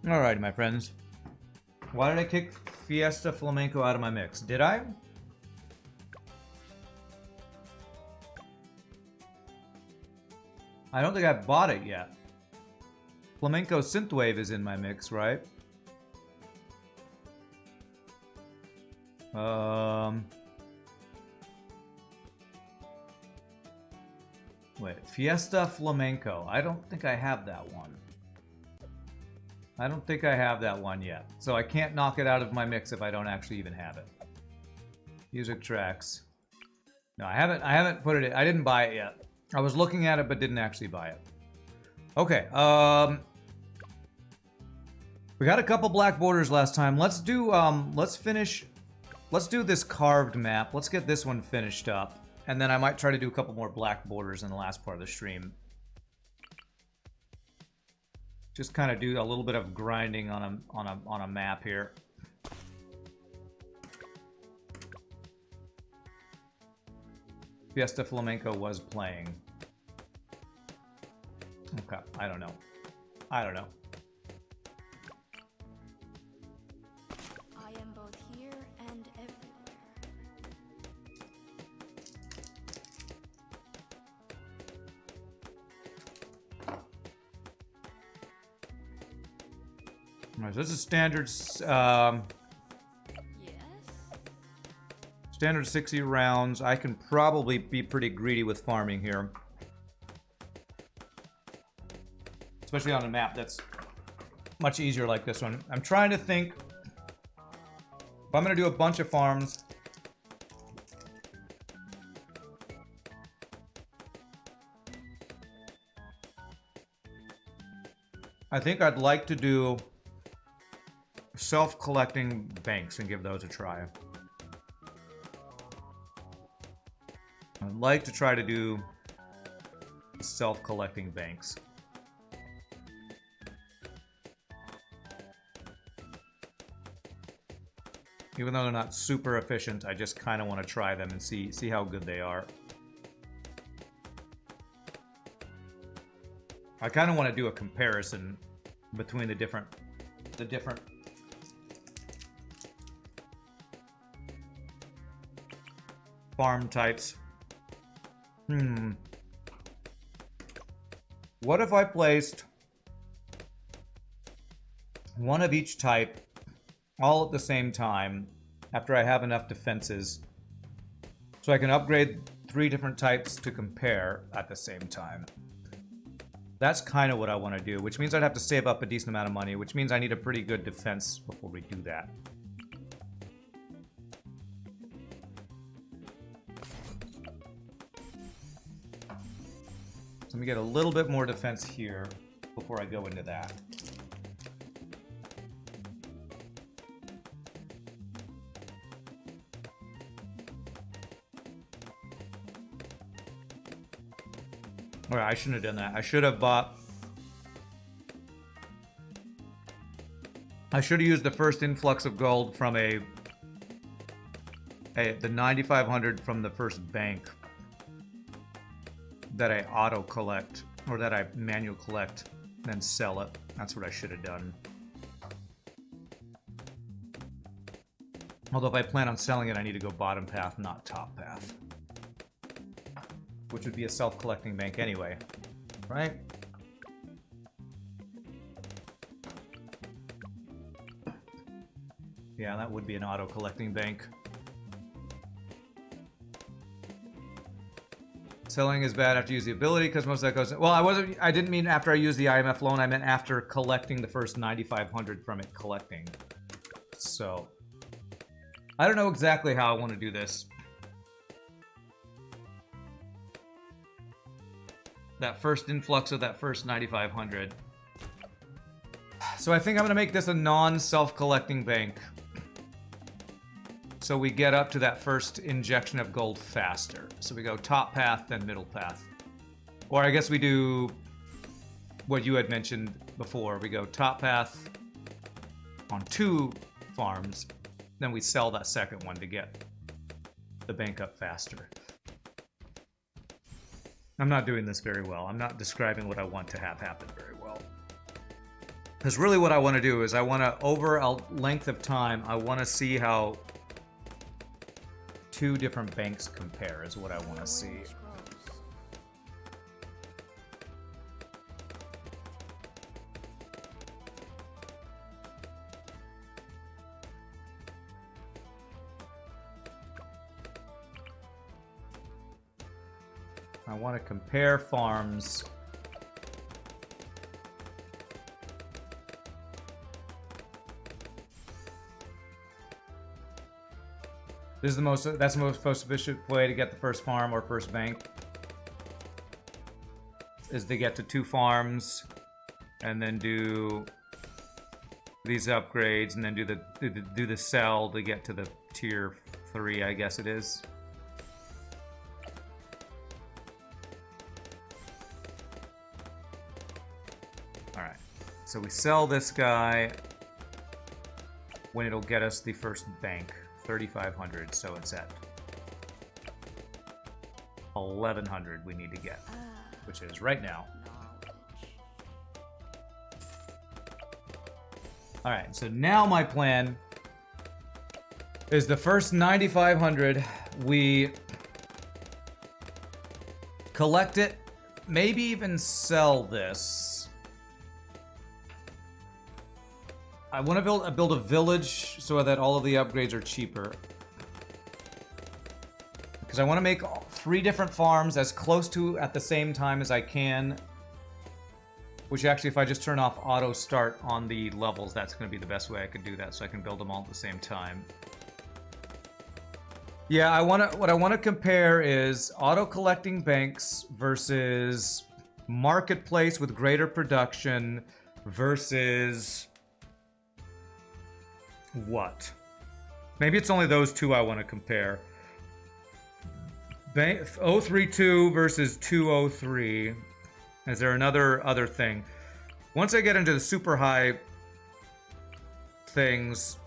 Alright, my friends. Why did I kick Fiesta Flamenco out of my mix? Did I? I don't think I bought it yet. Flamenco Synthwave is in my mix, right? Wait, Fiesta Flamenco. I don't think I have that one. I don't think I have that one yet. So I can't knock it out of my mix if I don't actually even have it. Music tracks. No, I haven't put it in. I didn't buy it yet. I was looking at it but didn't actually buy it. Okay, we got a couple black borders last time. Let's do let's do this carved map. Let's get this one finished up. And then I might try to do a couple more black borders in the last part of the stream. Just kind of do a little bit of grinding on a map here. Fiesta Flamenco was playing. Okay, I don't know. I don't know. I am both here and everywhere. All right, so this is standard. Yes? Standard 60 rounds. I can probably be pretty greedy with farming here. Especially on a map that's much easier like this one. I'm trying to think if I'm going to do a bunch of farms. I think I'd like to do self-collecting banks and give those a try. I'd like to try to do self-collecting banks. Even though they're not super efficient, I just kind of want to try them and see how good they are. I kind of want to do a comparison between the different farm types. What if I placed one of each type all at the same time after I have enough defenses so I can upgrade 3 different types to compare at the same time? That's kind of what I want to do, which means I'd have to save up a decent amount of money, which means I need a pretty good defense before we do that. So let me get a little bit more defense here before I go into that. Alright, I shouldn't have done that. I should have used the first influx of gold from the 9,500 from the first bank that I auto collect, or that I manual collect, and then sell it. That's what I should have done. Although if I plan on selling it, I need to go bottom path, not top path. Which would be a self-collecting bank anyway, right? Yeah, that would be an auto-collecting bank. Selling is bad after you use the ability because most of that goes. Well, I didn't mean after I use the IMF loan. I meant after collecting the first 9,500 from it collecting. So I don't know exactly how I want to do this. That first influx of that first 9,500. So I think I'm going to make this a non-self-collecting bank. So we get up to that first injection of gold faster. So we go top path, then middle path. Or I guess we do what you had mentioned before. We go top path on 2 farms. Then we sell that second one to get the bank up faster. I'm not doing this very well. I'm not describing what I want to have happen very well. Because really what I want to do is I want to, over a length of time, I want to see how two different banks compare is what I want to see. I want to compare farms. This is the most, that's the most efficient way to get the first farm or first bank. Is to get to 2 farms and then do these upgrades and then do the sell to get to the tier 3, I guess it is. Alright. So we sell this guy when it'll get us the first bank. 3,500, so it's at 1,100 we need to get, which is right now. Alright, so now my plan is the first 9,500, we collect it, maybe even sell this. I want to build a village so that all of the upgrades are cheaper. Because I want to make 3 different farms as close to at the same time as I can. Which actually, if I just turn off auto start on the levels, that's going to be the best way I could do that, so I can build them all at the same time. Yeah, what I want to compare is auto collecting banks versus marketplace with greater production versus what? Maybe it's only those 2 I want to compare. Bank 032 versus 203. Is there other thing? Once I get into the super high things,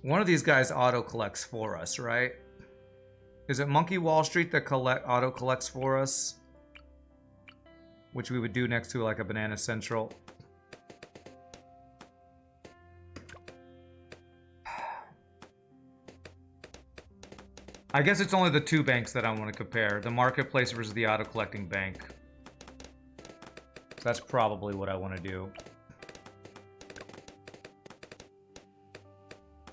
one of these guys auto collects for us, right? Is it Monkey Wall Street that auto collects for us? Which we would do next to like a Banana Central. I guess it's only the 2 banks that I want to compare. The marketplace versus the auto-collecting bank. So that's probably what I want to do.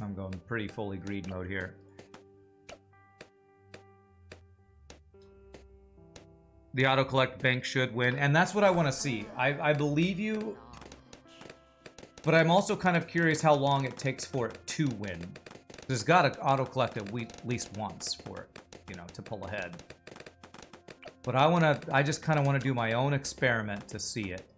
I'm going pretty fully greed mode here. The auto-collect bank should win, and that's what I want to see. I believe you, but I'm also kind of curious how long it takes for it to win. There's got to auto-collect at least once for it, you know, to pull ahead. But I just kind of want to do my own experiment to see it.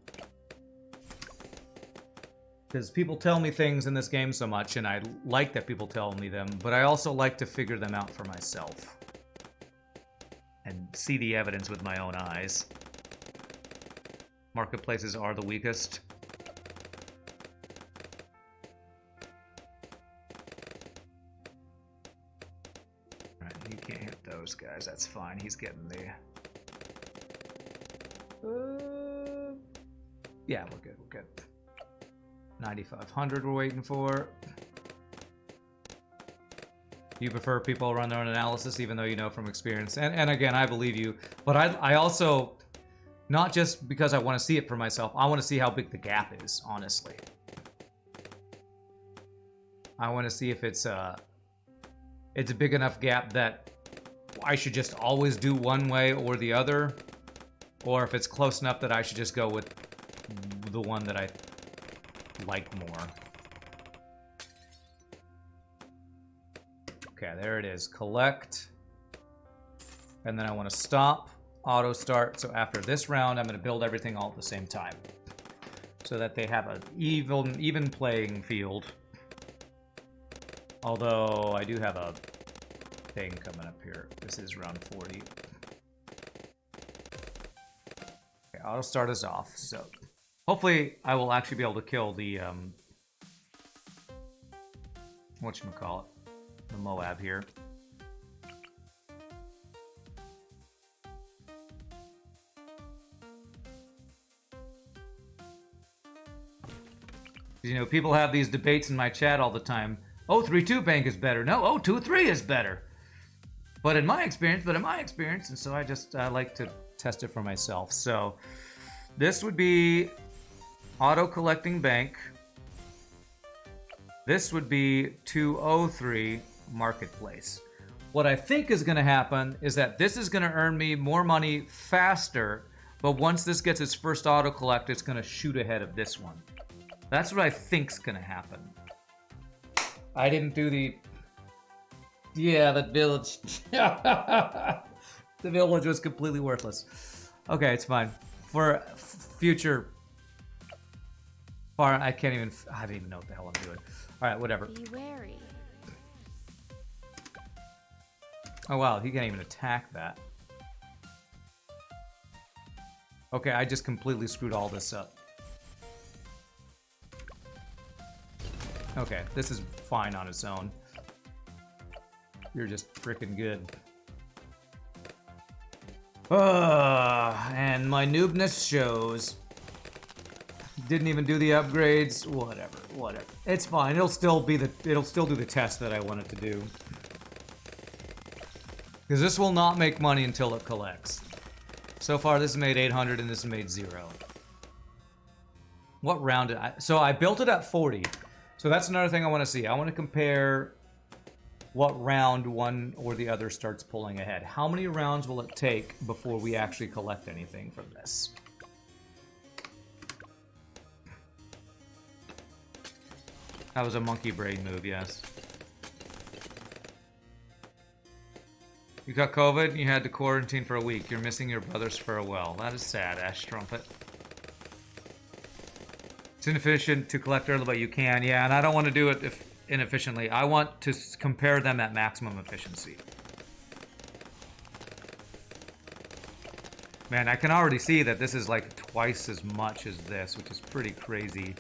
Because people tell me things in this game so much, and I like that people tell me them, but I also like to figure them out for myself. And see the evidence with my own eyes. Marketplaces are the weakest. Guys, that's fine. He's getting the... yeah, we're good. We're good. 9,500 we're waiting for. You prefer people run their own analysis, even though you know from experience. And again, I believe you. But I also... Not just because I want to see it for myself. I want to see how big the gap is, honestly. I want to see if it's a big enough gap that I should just always do one way or the other, or if it's close enough that I should just go with the one that I like more. Okay, there it is. Collect. And then I want to stop, auto start. So after this round, I'm going to build everything all at the same time, so that they have an even playing field. Although I do have a thing coming up here. This is round 40. Okay, auto start us off. So hopefully I will actually be able to kill the whatchamacallit, the Moab here. You know, people have these debates in my chat all the time. 032 bank is better. No, 023 is better. But in my experience, and so I like to test it for myself. So this would be auto collecting bank. This would be 203 marketplace. What I think is going to happen is that this is going to earn me more money faster, but once this gets its first auto collect, it's going to shoot ahead of this one. That's what I think's going to happen. I didn't do the... Yeah, the village. The village was completely worthless. Okay, it's fine. For future... I don't even know what the hell I'm doing. Alright, whatever. Be wary. Oh wow, he can't even attack that. Okay, I just completely screwed all this up. Okay, this is fine on its own. You're just freaking good. And my noobness shows. Didn't even do the upgrades. Whatever. It's fine. It'll still do the test that I want it to do. Because this will not make money until it collects. So far, this has made 800 and this has made 0. What round did I... So I built it at 40. So that's another thing I want to see. I want to compare what round one or the other starts pulling ahead. How many rounds will it take before we actually collect anything from this? That was a monkey brain move, yes. You got COVID and you had to quarantine for a week. You're missing your brother's farewell. That is sad, Ash Trumpet. It's inefficient to collect early, but you can. Yeah, and I don't want to do it inefficiently. I want to compare them at maximum efficiency. Man, I can already see that this is like twice as much as this, which is pretty crazy.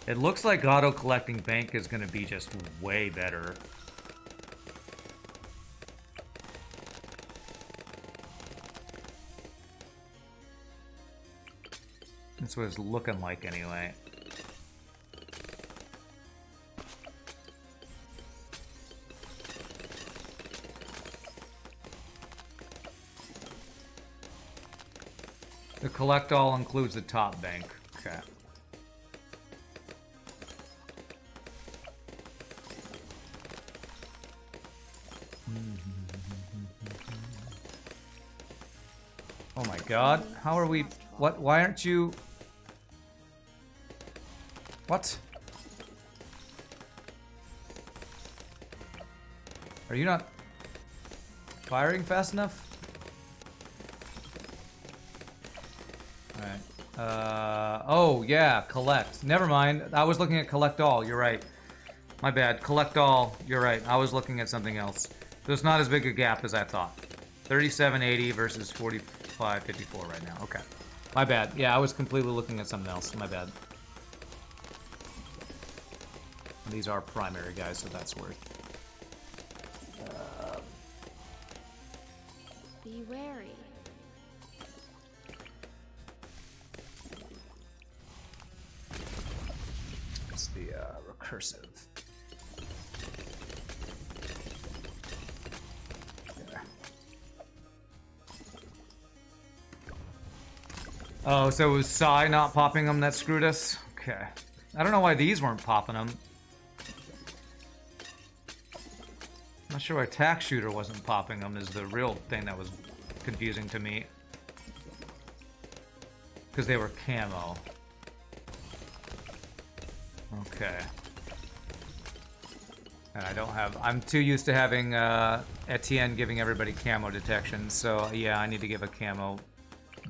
It looks like auto-collecting bank is going to be just way better. That's what it's looking like anyway. The collect all includes the top bank. Okay. Oh my god, how are we... What? Why aren't you... What? Are you not firing fast enough? Alright. Oh, yeah, collect. Never mind. I was looking at collect all. You're right. My bad. Collect all. You're right. I was looking at something else. So it's not as big a gap as I thought. 3780 versus 4554 right now. Okay. My bad. Yeah, I was completely looking at something else. My bad. These are primary guys, so that's worth. Be wary. It's the recursive. There. Oh, so it was Psy not popping them that screwed us? Okay. I don't know why these weren't popping them. I'm not sure why Attack Shooter wasn't popping them is the real thing that was confusing to me. Because they were camo. Okay. And I don't have... I'm too used to having Etienne giving everybody camo detection, so yeah, I need to give a camo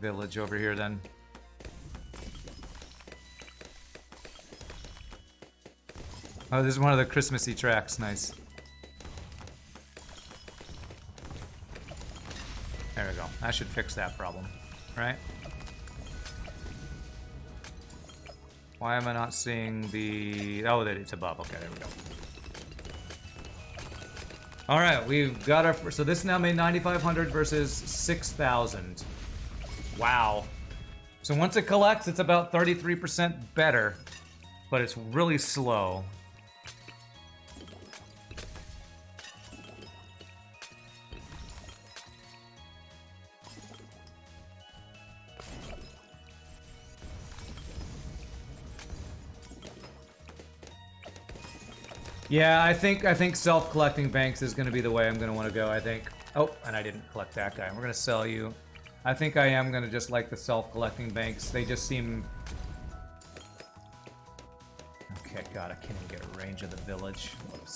village over here then. Oh, this is one of the Christmassy tracks, nice. There we go. That should fix that problem, right? Why am I not seeing the... Oh, that it's above. Okay, there we go. All right, we've got our... So this now made 9,500 versus 6,000. Wow. So once it collects, it's about 33% better. but it's really slow. Yeah, I think self-collecting banks is going to be the way I'm going to want to go, I think. Oh, and I didn't collect that guy. We're going to sell you. I think I am going to just like the self-collecting banks. They just seem... Okay, God, I can't even get a range of the village. What a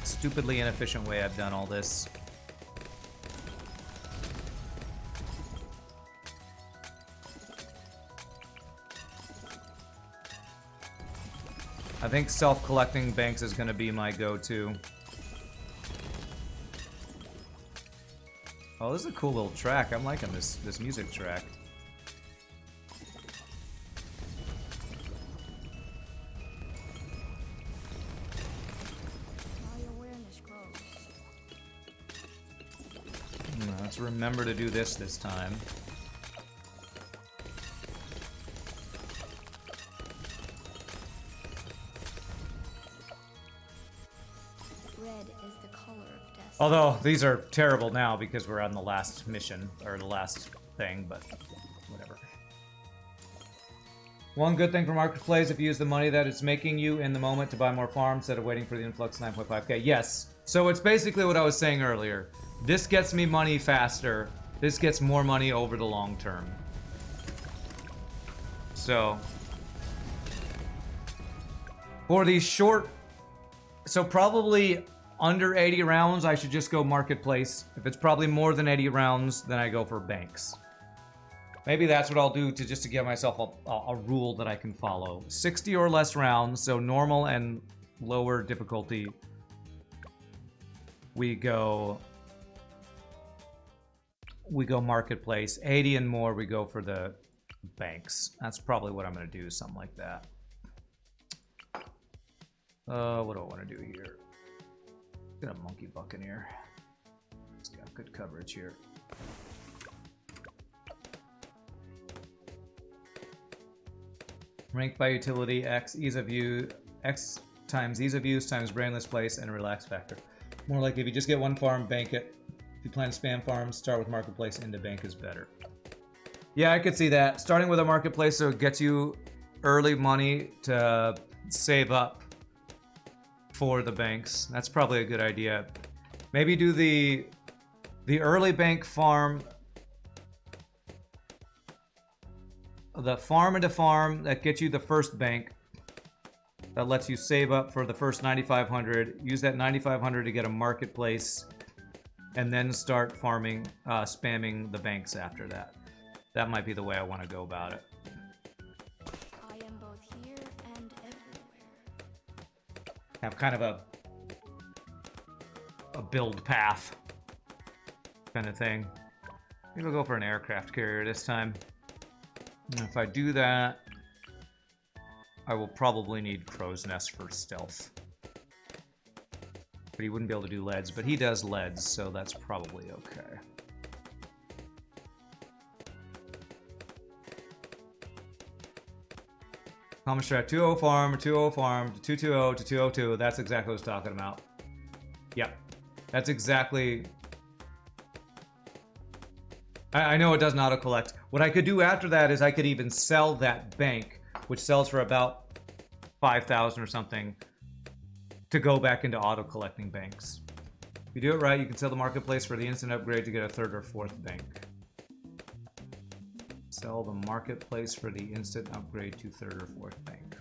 stupidly inefficient way I've done all this. I think self-collecting banks is going to be my go-to. Oh, this is a cool little track. I'm liking this music track. My awareness grows. Let's remember to do this time. Although, these are terrible now because we're on the last mission, or the last thing, but whatever. One good thing for Marketplace, if you use the money that it's making you in the moment to buy more farms instead of waiting for the influx 9.5k. Yes, so it's basically what I was saying earlier. This gets me money faster. This gets more money over the long term. So, for these short... So probably... Under 80 rounds, I should just go Marketplace. If it's probably more than 80 rounds, then I go for banks. Maybe that's what I'll do just to give myself a rule that I can follow. 60 or less rounds, so normal and lower difficulty. We go Marketplace. 80 and more, we go for the banks. That's probably what I'm going to do, something like that. What do I want to do here? Got a monkey buccaneer. It's got good coverage here. Ranked by utility, X ease of use, X times ease of use times brainless place and relax factor. More like if you just get one farm, bank it. If you plan to spam farms, start with Marketplace, into bank is better. Yeah, I could see that. Starting with a Marketplace so it gets you early money to save up for the banks. That's probably a good idea. Maybe do the early bank farm, the farm into farm that gets you the first bank, that lets you save up for the first 9,500. Use that 9,500 to get a Marketplace, and then start farming, spamming the banks after that. That might be the way I want to go about it. I am both here and everywhere. Have kind of a build path kind of thing. Maybe we'll go for an aircraft carrier this time. And if I do that, I will probably need Crow's Nest for stealth. But he wouldn't be able to do leads, but he does leads, so that's probably okay. Common strat, 2-0 farm, 2-0 farm, to 2-2-0 to 2-0-2. That's exactly what I was talking about. Yep. That's exactly... I know it doesn't auto-collect. What I could do after that is I could even sell that bank, which sells for about 5,000 or something, to go back into auto-collecting banks. If you do it right, you can sell the Marketplace for the instant upgrade to get a third or fourth bank. Sell the Marketplace for the instant upgrade to third or fourth bank.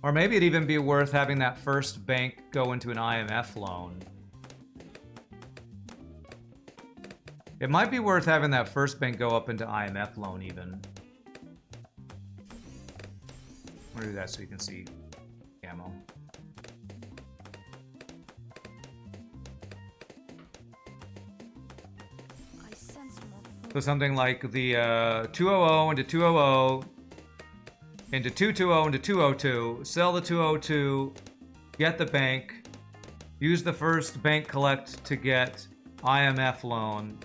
Or maybe it'd even be worth having that first bank go into an IMF loan. It might be worth having that first bank go up into IMF loan even. I'm gonna do that so you can see ammo. I sense more. So something like the 200 into 200 into 220 into 202. Sell the 202, get the bank, use the first bank collect to get IMF loan.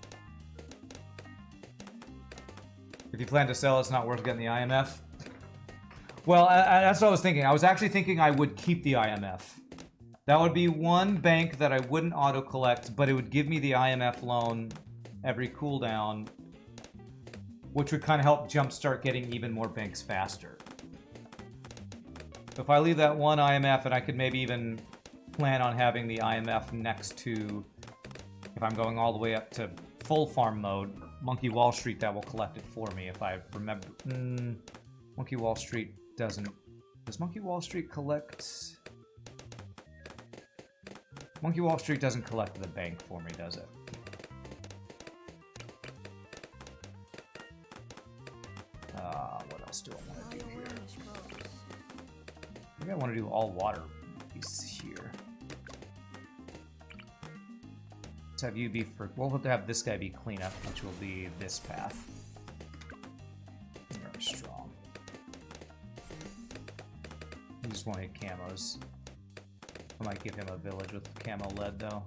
If you plan to sell, it's not worth getting the IMF. Well, that's what I was thinking. I was actually thinking I would keep the IMF. That would be one bank that I wouldn't auto-collect, but it would give me the IMF loan every cooldown, which would kind of help jumpstart getting even more banks faster. If I leave that one IMF, and I could maybe even plan on having the IMF next to, if I'm going all the way up to full farm mode, Monkey Wall Street, that will collect it for me if I remember. Monkey Wall Street doesn't. Does Monkey Wall Street collect? Monkey Wall Street doesn't collect the bank for me, does it? What else do I want to do here? Maybe I want to do all water pieces here. Let's have you be for. We'll have to have this guy be cleanup, which will be this path. Very strong. You just want to hit camos. I might give him a village with camo lead, though.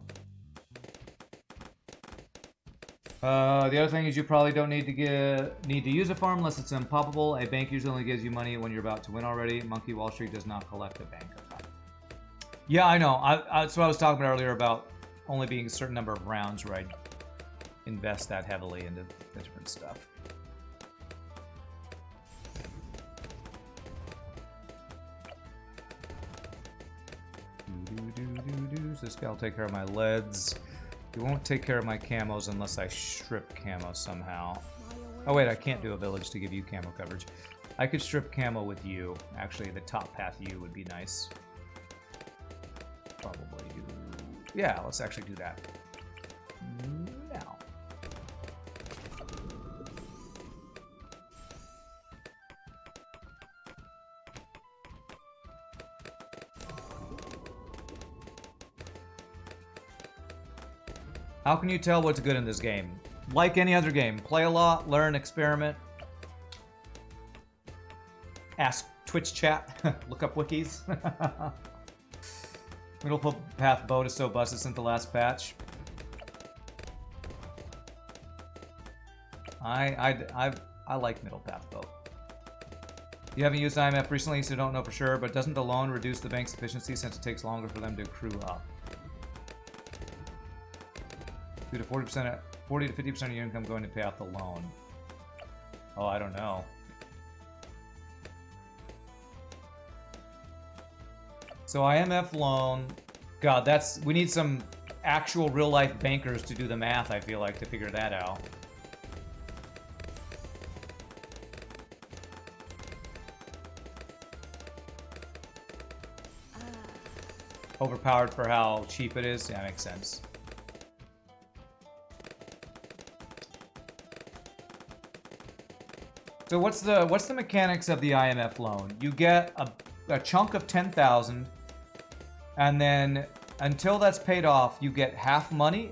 The other thing is you probably don't need to use a farm unless it's unpoppable. A bank usually only gives you money when you're about to win already. Monkey Wall Street does not collect a bank. Yeah, I know. That's what I was talking about earlier about only being a certain number of rounds where I'd invest that heavily into the different stuff. So this guy will take care of my leads. He won't take care of my camos unless I strip camo somehow. Oh wait, I can't do a village to give you camo coverage. I could strip camo with you. Actually, the top path you would be nice. Probably do... Yeah, let's actually do that. Now. How can you tell what's good in this game? Like any other game, play a lot, learn, experiment. Ask Twitch chat, look up wikis. Middle path boat is so busted since the last patch. I like middle path boat. You haven't used IMF recently, so don't know for sure, but doesn't the loan reduce the bank's efficiency since it takes longer for them to accrue up? 2 to 40%, 40 to 50% of your income going to pay off the loan. Oh, I don't know. So IMF loan, God, that's, we need some actual real life bankers to do the math, I feel like, to figure that out. Overpowered for how cheap it is? Yeah, makes sense. So what's the mechanics of the IMF loan? You get a chunk of 10,000, and then until that's paid off, you get half money.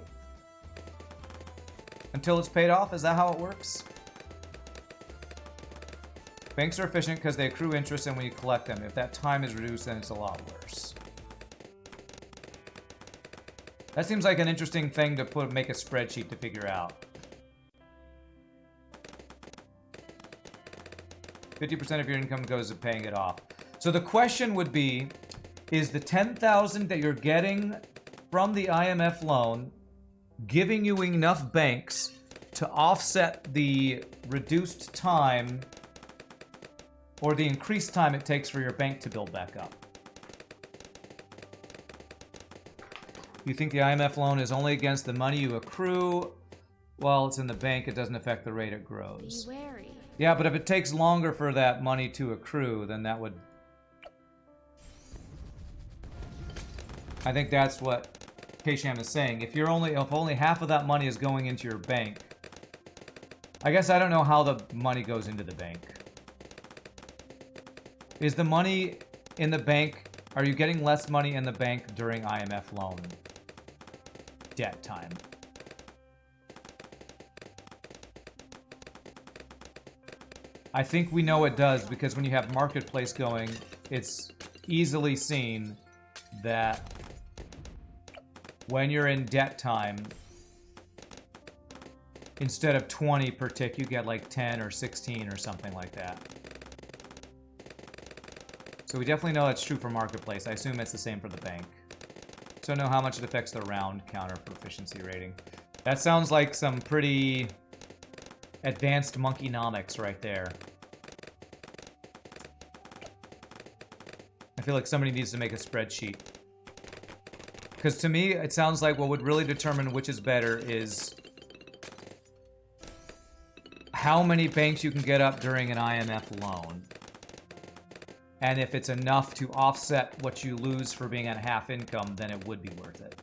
Until it's paid off, is that how it works? Banks are efficient because they accrue interest, and when you collect them, if that time is reduced, then it's a lot worse. That seems like an interesting thing to make a spreadsheet to figure out. 50% of your income goes to paying it off. So the question would be, is the 10,000 that you're getting from the IMF loan giving you enough banks to offset the reduced time or the increased time it takes for your bank to build back up? You think the IMF loan is only against the money you accrue while it's in the bank, it doesn't affect the rate it grows. Be wary. Yeah, but if it takes longer for that money to accrue, then that would... I think that's what K-Sham is saying. If only half of that money is going into your bank... I guess I don't know how the money goes into the bank. Is the money in the bank... Are you getting less money in the bank during IMF loan debt time? I think we know it does, because when you have marketplace going, it's easily seen that when you're in debt time, instead of 20 per tick, you get like 10 or 16 or something like that. So we definitely know it's true for Marketplace. I assume it's the same for the bank. Don't know how much it affects the round counter proficiency rating. That sounds like some pretty advanced monkeynomics right there. I feel like somebody needs to make a spreadsheet. Because to me, it sounds like what would really determine which is better is how many banks you can get up during an IMF loan. And if it's enough to offset what you lose for being on half income, then it would be worth it.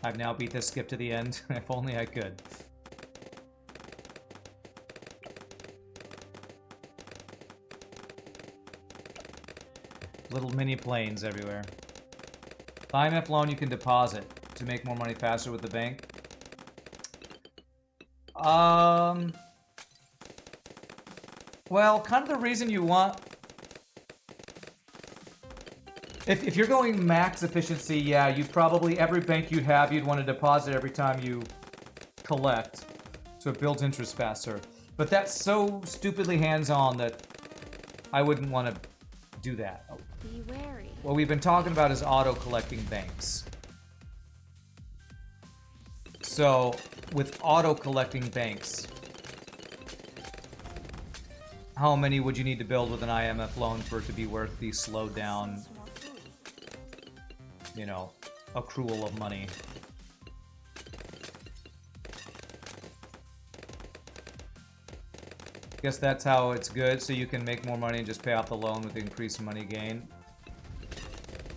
I've now beat this skip to the end. If only I could. Little mini planes everywhere. The IMF loan you can deposit to make more money faster with the bank. Well, kind of the reason you want... If you're going max efficiency, yeah, you probably... Every bank you'd have, you'd want to deposit every time you collect. So it builds interest faster. But that's so stupidly hands-on that I wouldn't want to do that. Be wary. What we've been talking about is auto-collecting banks. So, with auto-collecting banks, how many would you need to build with an IMF loan for it to be worth the slowed down, you know, accrual of money? Guess that's how it's good, so you can make more money and just pay off the loan with increased money gain.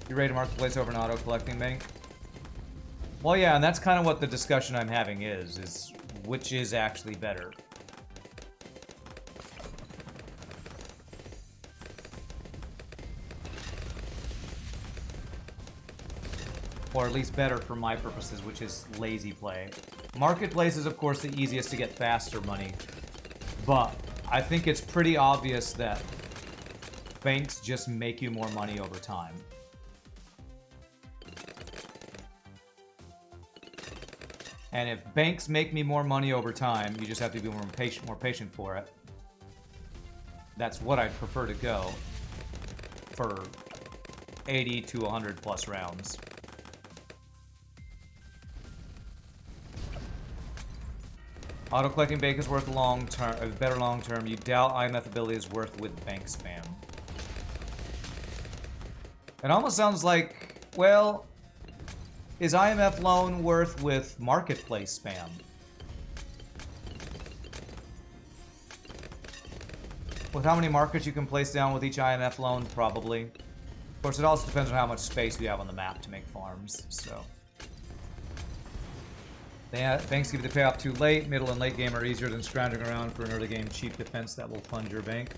You ready to Marketplace over an auto-collecting bank? Well, yeah, and that's kind of what the discussion I'm having is which is actually better. Or at least better for my purposes, which is lazy play. Marketplace is, of course, the easiest to get faster money. But I think it's pretty obvious that banks just make you more money over time. And if banks make me more money over time, you just have to be more patient for it. That's what I'd prefer to go for 80 to 100 plus rounds. Auto-collecting bank is worth better long-term. You doubt IMF ability is worth with bank spam. It almost sounds like, well, is IMF loan worth with marketplace spam? With how many markets you can place down with each IMF loan, probably. Of course, it also depends on how much space you have on the map to make farms, so. Banks give you the payoff too late. Middle and late game are easier than scrounging around for an early game cheap defense that will fund your bank.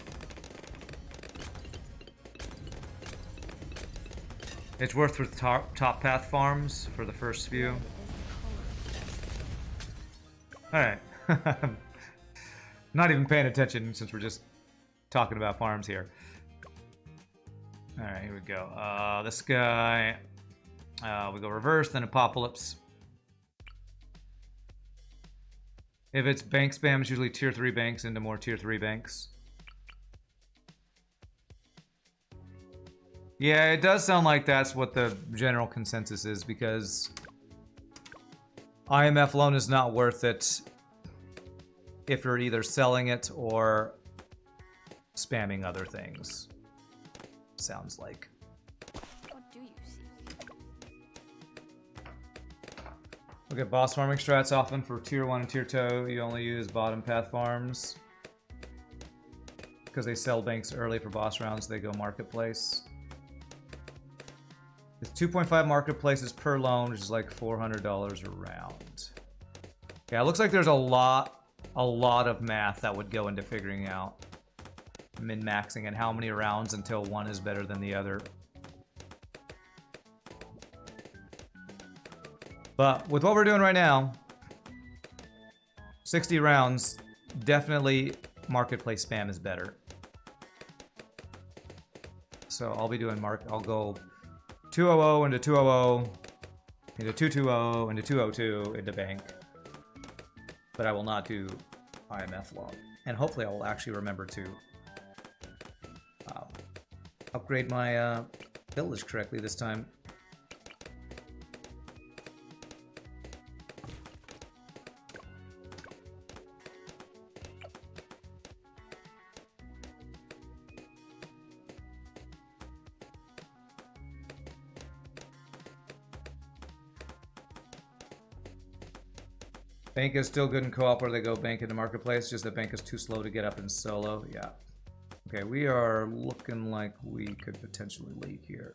It's worth for top path farms for the first few. Alright. Not even paying attention since we're just talking about farms here. Alright, here we go. This guy. We go reverse, then apocalypse. If it's bank spam, it's usually tier 3 banks into more tier 3 banks. Yeah, it does sound like that's what the general consensus is, because IMF loan is not worth it if you're either selling it or spamming other things. Sounds like. What do you see? Look at boss farming strats. Often for tier 1 and tier 2, you only use bottom path farms. Because they sell banks early for boss rounds, they go marketplace. It's 2.5 marketplaces per loan, which is like $400 a round. Yeah, it looks like there's a lot of math that would go into figuring out min-maxing and how many rounds until one is better than the other. But with what we're doing right now, 60 rounds, definitely marketplace spam is better. So I'll be doing I'll go 200 into 200 into 220 into 202 into bank. But I will not do IMF loan. And hopefully I will actually remember to upgrade my village correctly this time. Bank is still good in co-op where they go bank in the marketplace, just that bank is too slow to get up in solo. Yeah. Okay, we are looking like we could potentially lead here.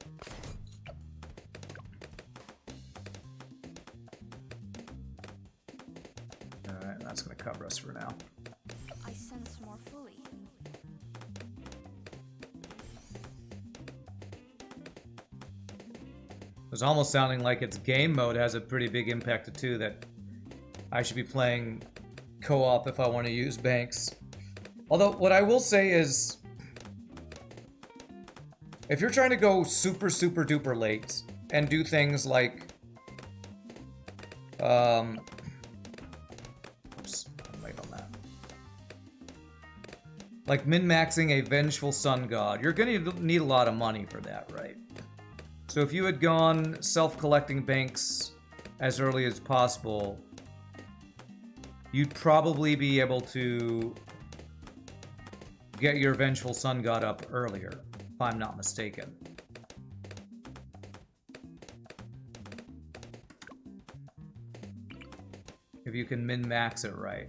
Alright, that's going to cover us for now. I sense more fully. It's almost sounding like its game mode has a pretty big impact too, that I should be playing co-op if I want to use banks. Although, what I will say is, if you're trying to go super, super duper late and do things like, oops, I'm late on that. Like min-maxing a vengeful sun god, you're gonna need a lot of money for that, right? So if you had gone self-collecting banks as early as possible, you'd probably be able to get your vengeful sun god up earlier, if I'm not mistaken. If you can min-max it right.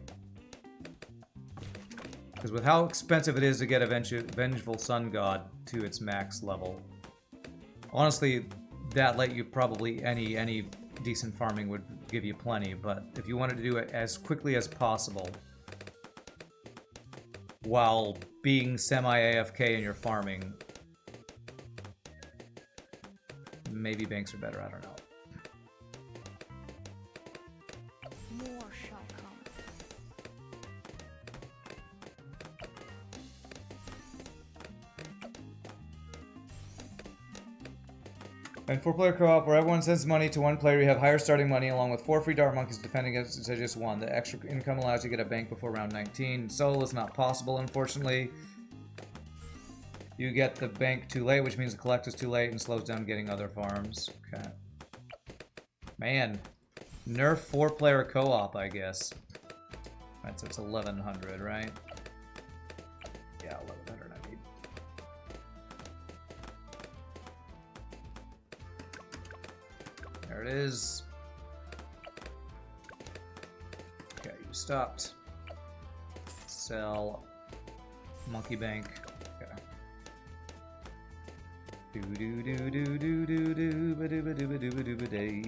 Because with how expensive it is to get a vengeful sun god to its max level, honestly, that let you probably any decent farming would give you plenty, but if you wanted to do it as quickly as possible while being semi-AFK in your farming, maybe banks are better, I don't know. More shall come. And 4-player co-op, where everyone sends money to one player, you have higher starting money along with 4 free dart monkeys defending against just one. The extra income allows you to get a bank before round 19. Solo is not possible, unfortunately. You get the bank too late, which means the collect is too late and slows down getting other farms. Okay. Man. Nerf 4-player co-op, I guess. Alright, so it's 1100, right? Yeah, 1100 I need. There it is. Okay, you stopped. Sell. Monkey bank. Okay. Do do do do do do do ba do ba do ba do ba do ba day.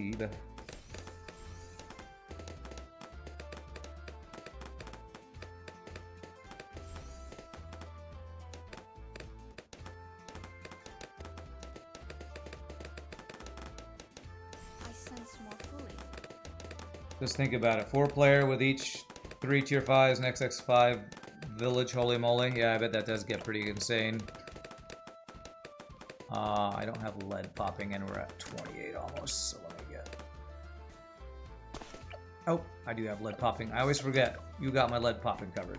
I sense more fully. Just think about it. 4-player with each 3 tier 5s and XX5 village, holy moly. Yeah, I bet that does get pretty insane. I don't have lead popping and we're at 28 almost, so let me get... Oh, I do have lead popping. I always forget. You got my lead popping covered.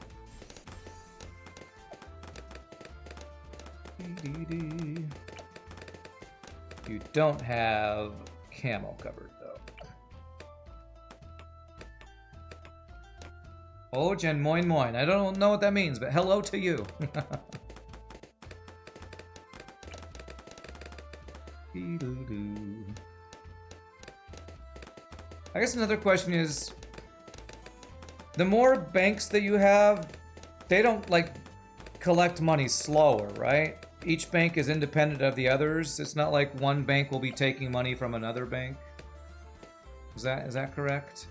You don't have camo covered, though. Oh, Jen, moin moin. I don't know what that means, but hello to you. I guess another question is, the more banks that you have, they don't, like, collect money slower, right? Each bank is independent of the others. It's not like one bank will be taking money from another bank. Is that correct?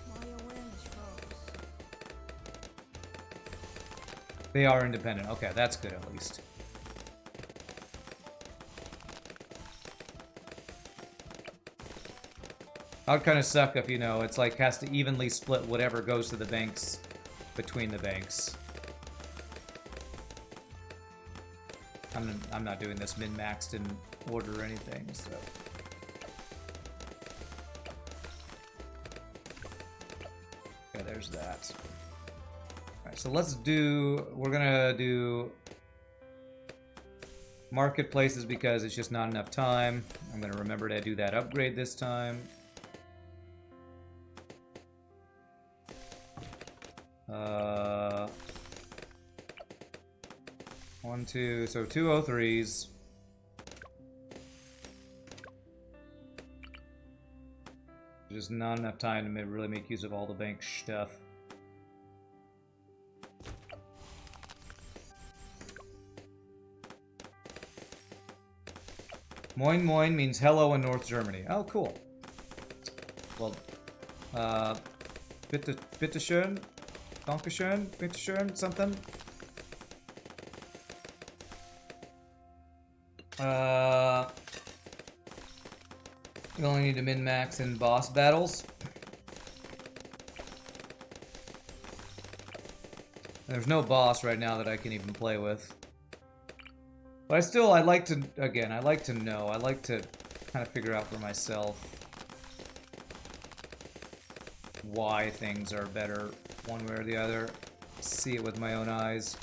My awareness grows. They are independent. Okay, that's good at least. That would kind of suck if, you know, it's like has to evenly split whatever goes to the banks between the banks. I'm not doing this min-maxed in order or anything, so. Okay, there's that. Alright, so let's do... We're gonna do... marketplaces because it's just not enough time. I'm gonna remember to do that upgrade this time. One, two, so 203s. Just not enough time to really make use of all the bank stuff. Moin Moin means hello in North Germany. Oh, cool. Well, bitteschön, dankeschön, bitteschön, something. You only need to min-max in boss battles. There's no boss right now that I can even play with. But I like to, again, I like to know. I like to kind of figure out for myself why things are better one way or the other. See it with my own eyes.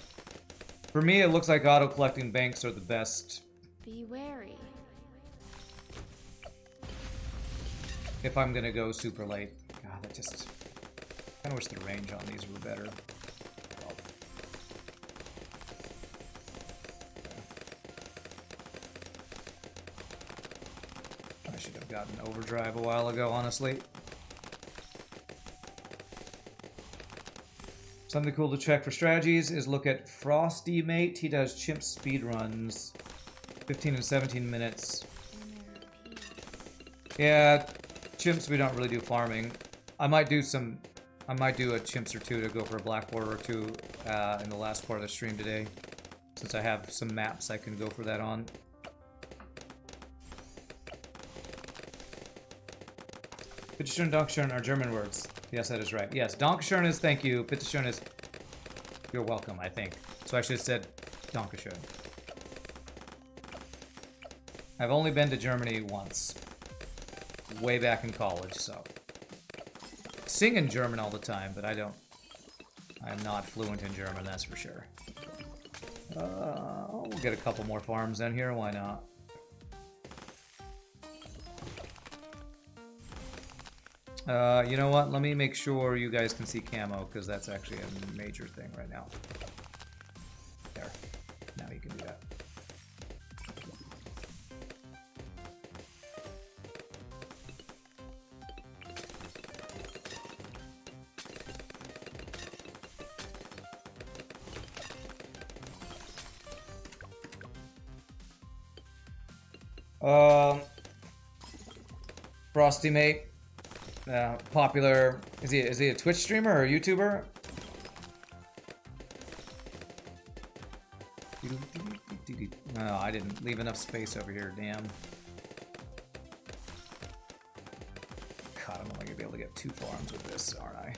For me, it looks like auto-collecting banks are the best. Be wary. If I'm gonna go super late. God, that just... I wish the range on these were better. I should have gotten overdrive a while ago, honestly. Something cool to check for strategies is look at Frosty Mate. He does chimp speedruns. 15 and 17 minutes. Yeah, chimps we don't really do farming. I might do a chimps or two to go for a black border or two in the last part of the stream today. Since I have some maps I can go for that on. Bitteschön and Dankeschön are German words. Yes, that is right. Yes, Dankeschön is thank you. Bitteschön is you're welcome, I think. So I should have said Dankeschön. I've only been to Germany once. Way back in college, so. Sing in German all the time, but I'm not fluent in German, that's for sure. We'll get a couple more farms in here, why not? You know what? Let me make sure you guys can see camo, because that's actually a major thing right now. There. Now you can do that. Frosty Mate. Popular. Is he a Twitch streamer or a YouTuber? No, I didn't leave enough space over here, damn. God, I'm only gonna be able to get 2 farms with this, aren't I?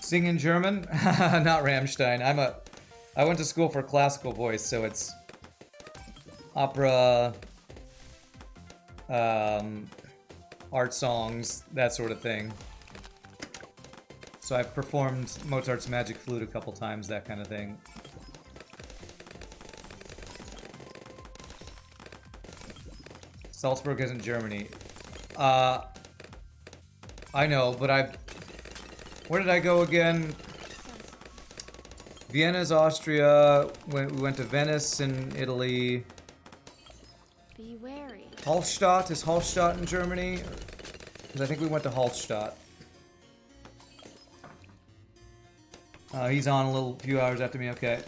Sing in German? Not Rammstein. I went to school for classical voice, so it's opera, art songs, that sort of thing. So I've performed Mozart's Magic Flute a couple times, that kind of thing. Salzburg isn't Germany. I know, but where did I go again? Vienna's Austria. We went to Venice in Italy. Be wary. Hallstatt, is Hallstatt in Germany? Because I think we went to Hallstatt. He's on a few hours after me, okay.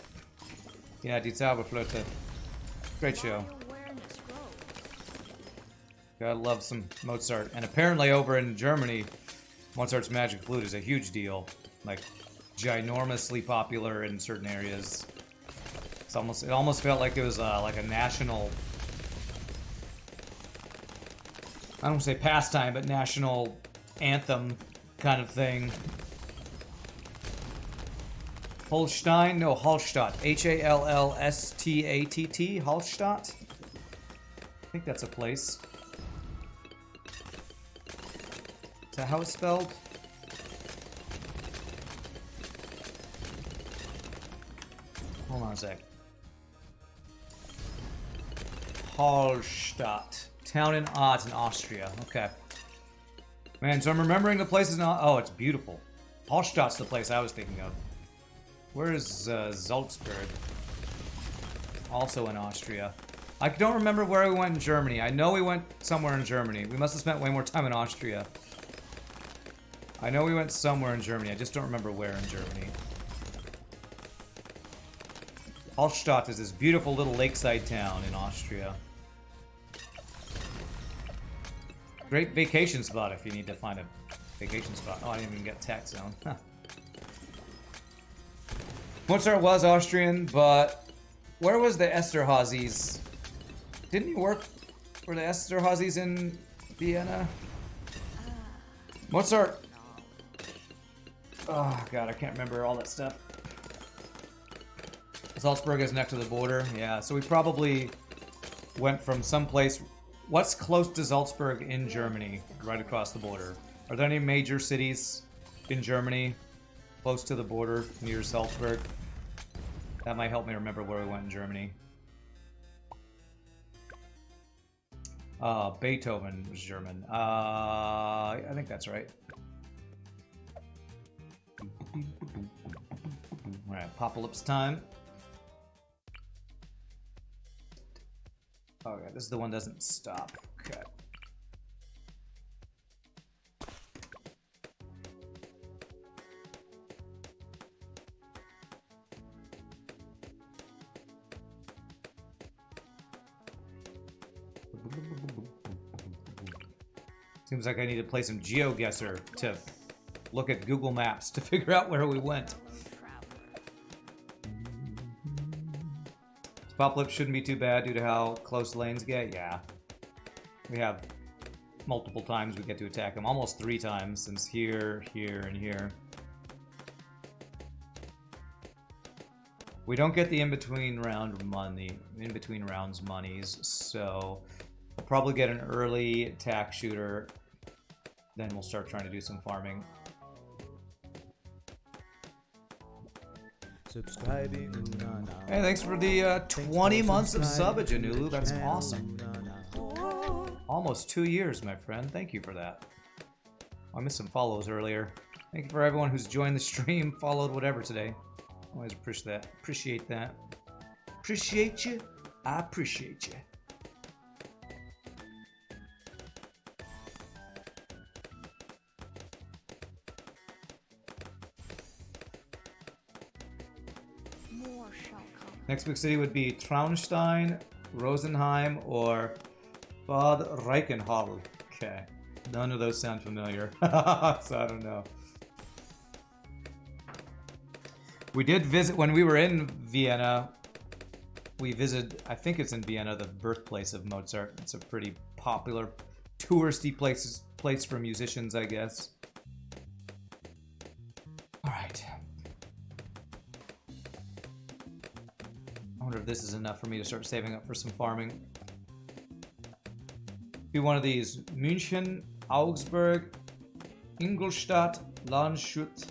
Yeah, Die Zauberflöte. Great show. Gotta love some Mozart. And apparently over in Germany, Mozart's Magic Flute is a huge deal. Like, ginormously popular in certain areas. It almost felt like it was like a national, I don't want to say pastime, but national anthem kind of thing. Holstein? No, Hallstatt. Hallstatt. Hallstatt? I think that's a place. Is that how it's spelled? Hold on a sec. Hallstatt. Town in it's in Austria. Okay. Man, so I'm remembering the places now. Oh, it's beautiful. Hallstatt's the place I was thinking of. Where is Salzburg? Also in Austria. I don't remember where we went in Germany. I know we went somewhere in Germany. We must have spent way more time in Austria. I know we went somewhere in Germany. I just don't remember where in Germany. Hallstatt is this beautiful little lakeside town in Austria. Great vacation spot if you need to find a vacation spot. Oh, I didn't even get tax zone. Huh. Mozart was Austrian, but where was the Esterházys? Didn't he work for the Esterházys in Vienna? Mozart. Oh god, I can't remember all that stuff. Salzburg is next to the border. Yeah, so we probably went from someplace. What's close to Salzburg in Germany, right across the border? Are there any major cities in Germany close to the border near Salzburg? That might help me remember where we went in Germany. Beethoven was German. I think that's right. Alright, apocalypse time. Oh yeah, this is the one that doesn't stop. Okay. Seems like I need to play some GeoGuessr to look at Google Maps to figure out where we went. Apocalypse shouldn't be too bad due to how close lanes get. Yeah. We have multiple times we get to attack them. Almost 3 times since here, here, and here. We don't get the in-between rounds monies, so we'll probably get an early attack shooter. Then we'll start trying to do some farming. Subscribing. Hey, thanks for the 20 months of subbage, Anulu. That's awesome. Almost 2 years, my friend. Thank you for that. I missed some follows earlier. Thank you for everyone who's joined the stream, followed whatever today. Always appreciate that. Appreciate that. Appreciate you. I appreciate you. More shall come. Next big city would be Traunstein, Rosenheim, or Bad Reichenhall. Okay. None of those sound familiar. So I don't know. We did visit, when we were in Vienna, we visited, I think it's in Vienna, the birthplace of Mozart. It's a pretty popular, touristy place for musicians, I guess. Alright. I wonder if this is enough for me to start saving up for some farming. Be one of these. München, Augsburg, Ingolstadt, Landshut,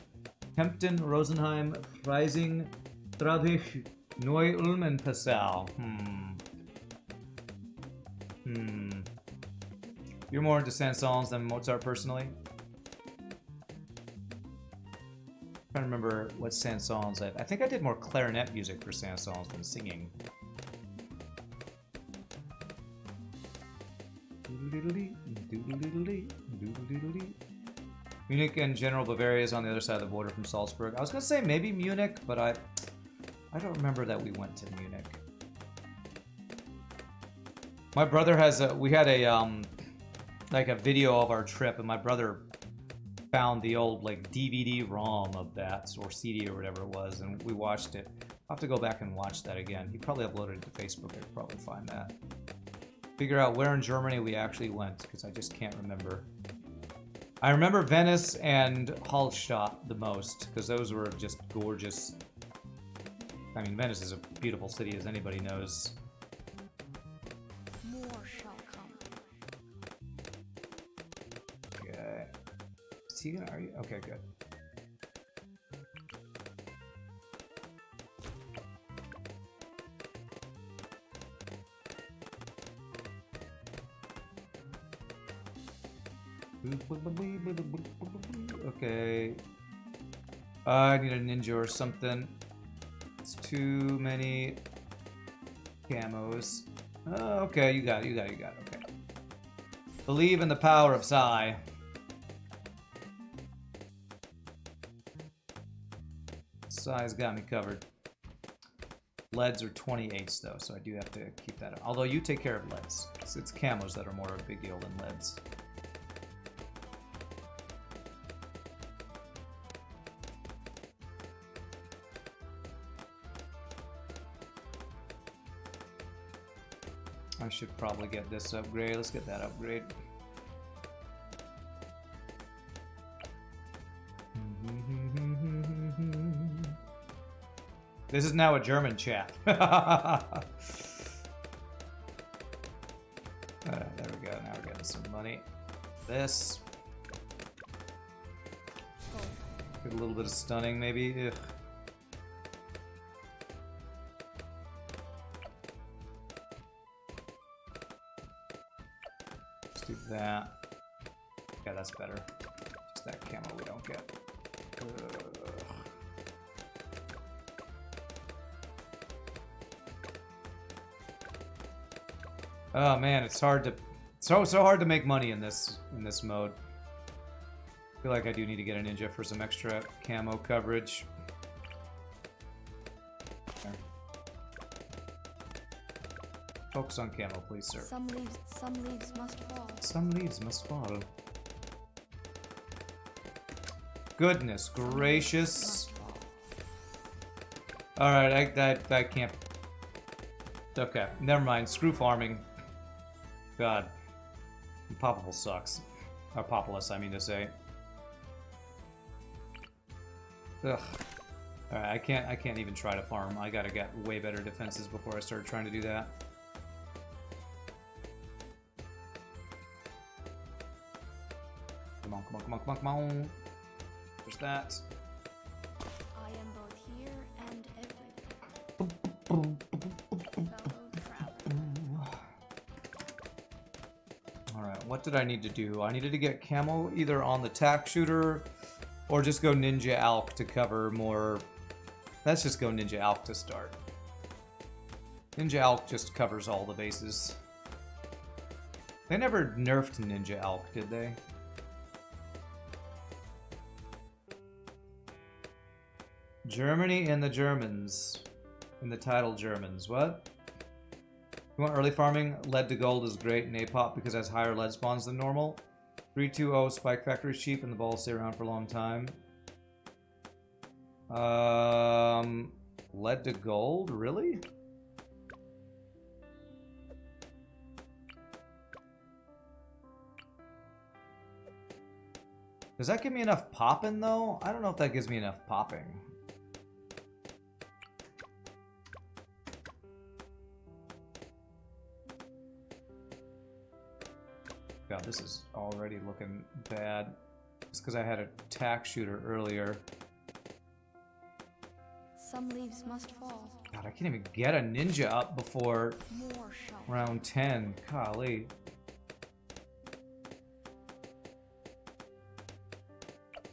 Kempten, Rosenheim, Freising, Stradich, Neu-Ulm, and Passau. You're more into Saint-Saëns than Mozart, personally? I'm trying to remember what Saint-Saëns I think I did more clarinet music for Saint-Saëns than singing. Munich and General Bavaria is on the other side of the border from Salzburg. I was gonna say maybe Munich, but I don't remember that we went to Munich. My brother has we had a like a video of our trip, and my brother found the old like DVD-ROM of that, or CD or whatever it was, and we watched it. I'll have to go back and watch that again. He probably uploaded it to Facebook. I could probably find that. Figure out where in Germany we actually went, because I just can't remember. I remember Venice and Hallstatt the most, because those were just gorgeous I mean, Venice is a beautiful city, as anybody knows. More shall come. Okay. Is he gonna, are you? Okay, good. Okay. I need a ninja or something. It's too many camos. Oh, okay, you got it, you got it, you got it. Okay. Believe in the power of Psy. Psy's got me covered. Leads are 28s though, so I do have to keep that up. Although you take care of leads. It's camos that are more of a big deal than leads. I should probably get this upgrade. Let's get that upgrade. This is now a German chat. Alright, there we go. Now we're getting some money. This. Get a little bit of stunning, maybe. Ugh. Let's do that. Yeah, that's better. Just that camo we don't get. Ugh. Oh man, it's hard to so hard to make money in this mode. I feel like I do need to get a ninja for some extra camo coverage. There. Focus on camo, please, sir. Some leaves must fall. Some leaves must fall. Goodness gracious. Alright, I can't. Okay, never mind. Screw farming. God. Poppable sucks. Or Populous, I mean to say. Ugh. Alright, I can't even try to farm. I gotta get way better defenses before I start trying to do that. Come on, come on, come on, come on, come on. There's that. I am both here and everywhere. Fellow traveler. Alright, what did I need to do? I needed to get camo either on the tack shooter or just go Ninja Alk to cover more. Let's just go Ninja Alk to start. Ninja Alk just covers all the bases. They never nerfed Ninja Alk, did they? Germany and the Germans. In the title Germans. What? You want early farming? Lead to gold is great in APOP because it has higher lead spawns than normal. 320 Spike Factor is cheap and the balls stay around for a long time. Lead to gold? Really? Does that give me enough popping though? I don't know if that gives me enough popping. God, this is already looking bad. It's because I had a tack shooter earlier. Some leaves must fall. God, I can't even get a ninja up before More shall round 10. Golly.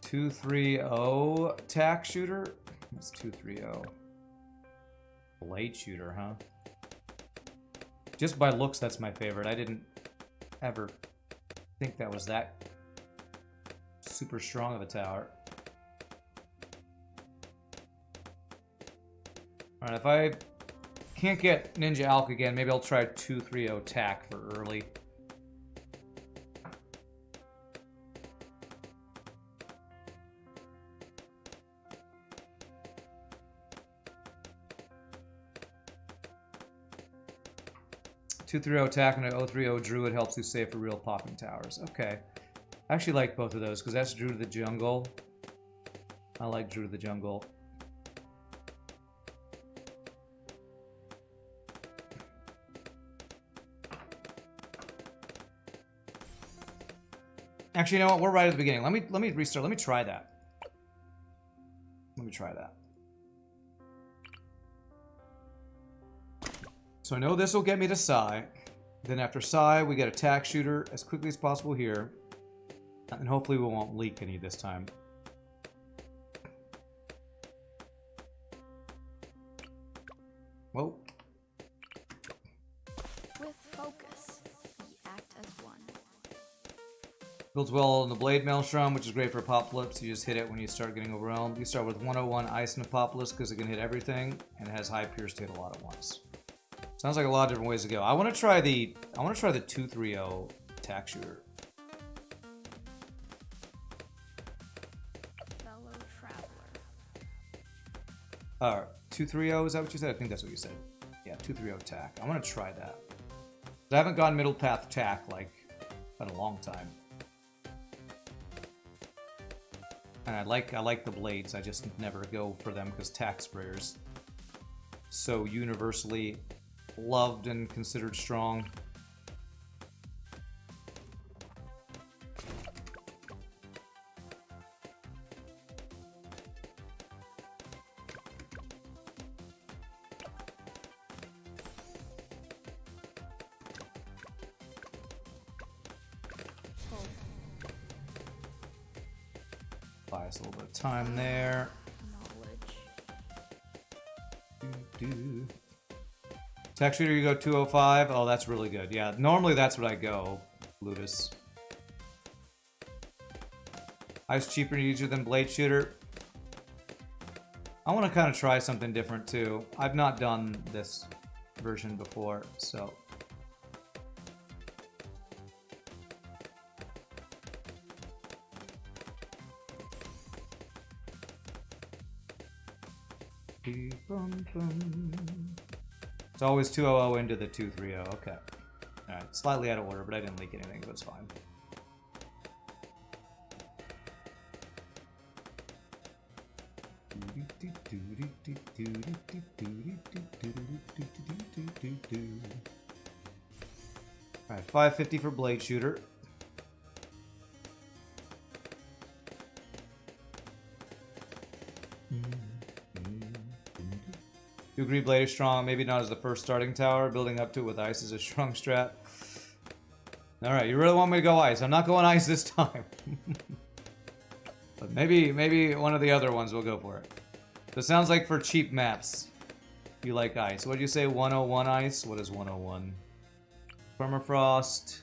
.230 tack shooter? What's 230? Blade shooter, huh? Just by looks, that's my favorite. I didn't ever think that was that super strong of a tower. Alright, if I can't get Ninja Alk again, maybe I'll try 230 tack for early. .230 attack and an 030 Druid helps you save for real popping towers. Okay. I actually like both of those because that's Druid of the Jungle. I like Druid of the Jungle. Actually, you know what? We're right at the beginning. Let me restart. Let me try that. Let me try that. So I know this will get me to Psi. Then after Psi, we get a tack shooter as quickly as possible here. And hopefully we won't leak any this time. Whoa. With focus, we act as one. Builds well in the Blade Maelstrom, which is great for Apocalypse. You just hit it when you start getting overwhelmed. You start with 101 Ice and Apocalypse because it can hit everything, and it has high Pierce to hit a lot at once. Sounds like a lot of different ways to go. I want to try the 230 tack shooter. Fellow traveler. 230, is that what you said? I think that's what you said. Yeah, 230 tack. I want to try that. I haven't gone middle path tack like in a long time. And I like the blades. I just never go for them because tack sprayers so universally loved and considered strong. Buy us a little bit of time there. Knowledge. Tack shooter, you go 205. Oh, that's really good. Yeah, normally that's what I go, Ludus. Ice cheaper and easier than blade shooter. I want to kind of try something different too. I've not done this version before, so. It's always 200 into the 230. Okay. Alright, slightly out of order, but I didn't leak anything, so it's fine. Alright, 550 for blade shooter. You agree blade is strong, maybe not as the first starting tower. Building up to it with ice is a strong strat. Alright, you really want me to go ice. I'm not going ice this time. But maybe one of the other ones will go for it. So it sounds like for cheap maps, you like ice. What did you say, 101 ice? What is 101? Permafrost.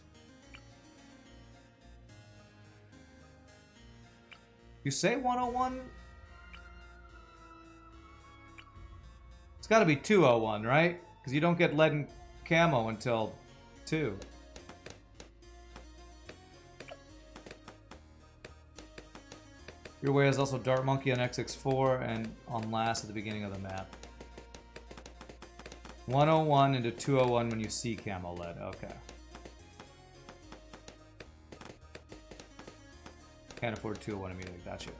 You say 101? It's got to be 201, right? Because you don't get lead and camo until 2. Your way is also Dart Monkey on XX4 and on last at the beginning of the map. 101 into 201 when you see camo lead. Okay. Can't afford 201 immediately. Gotcha.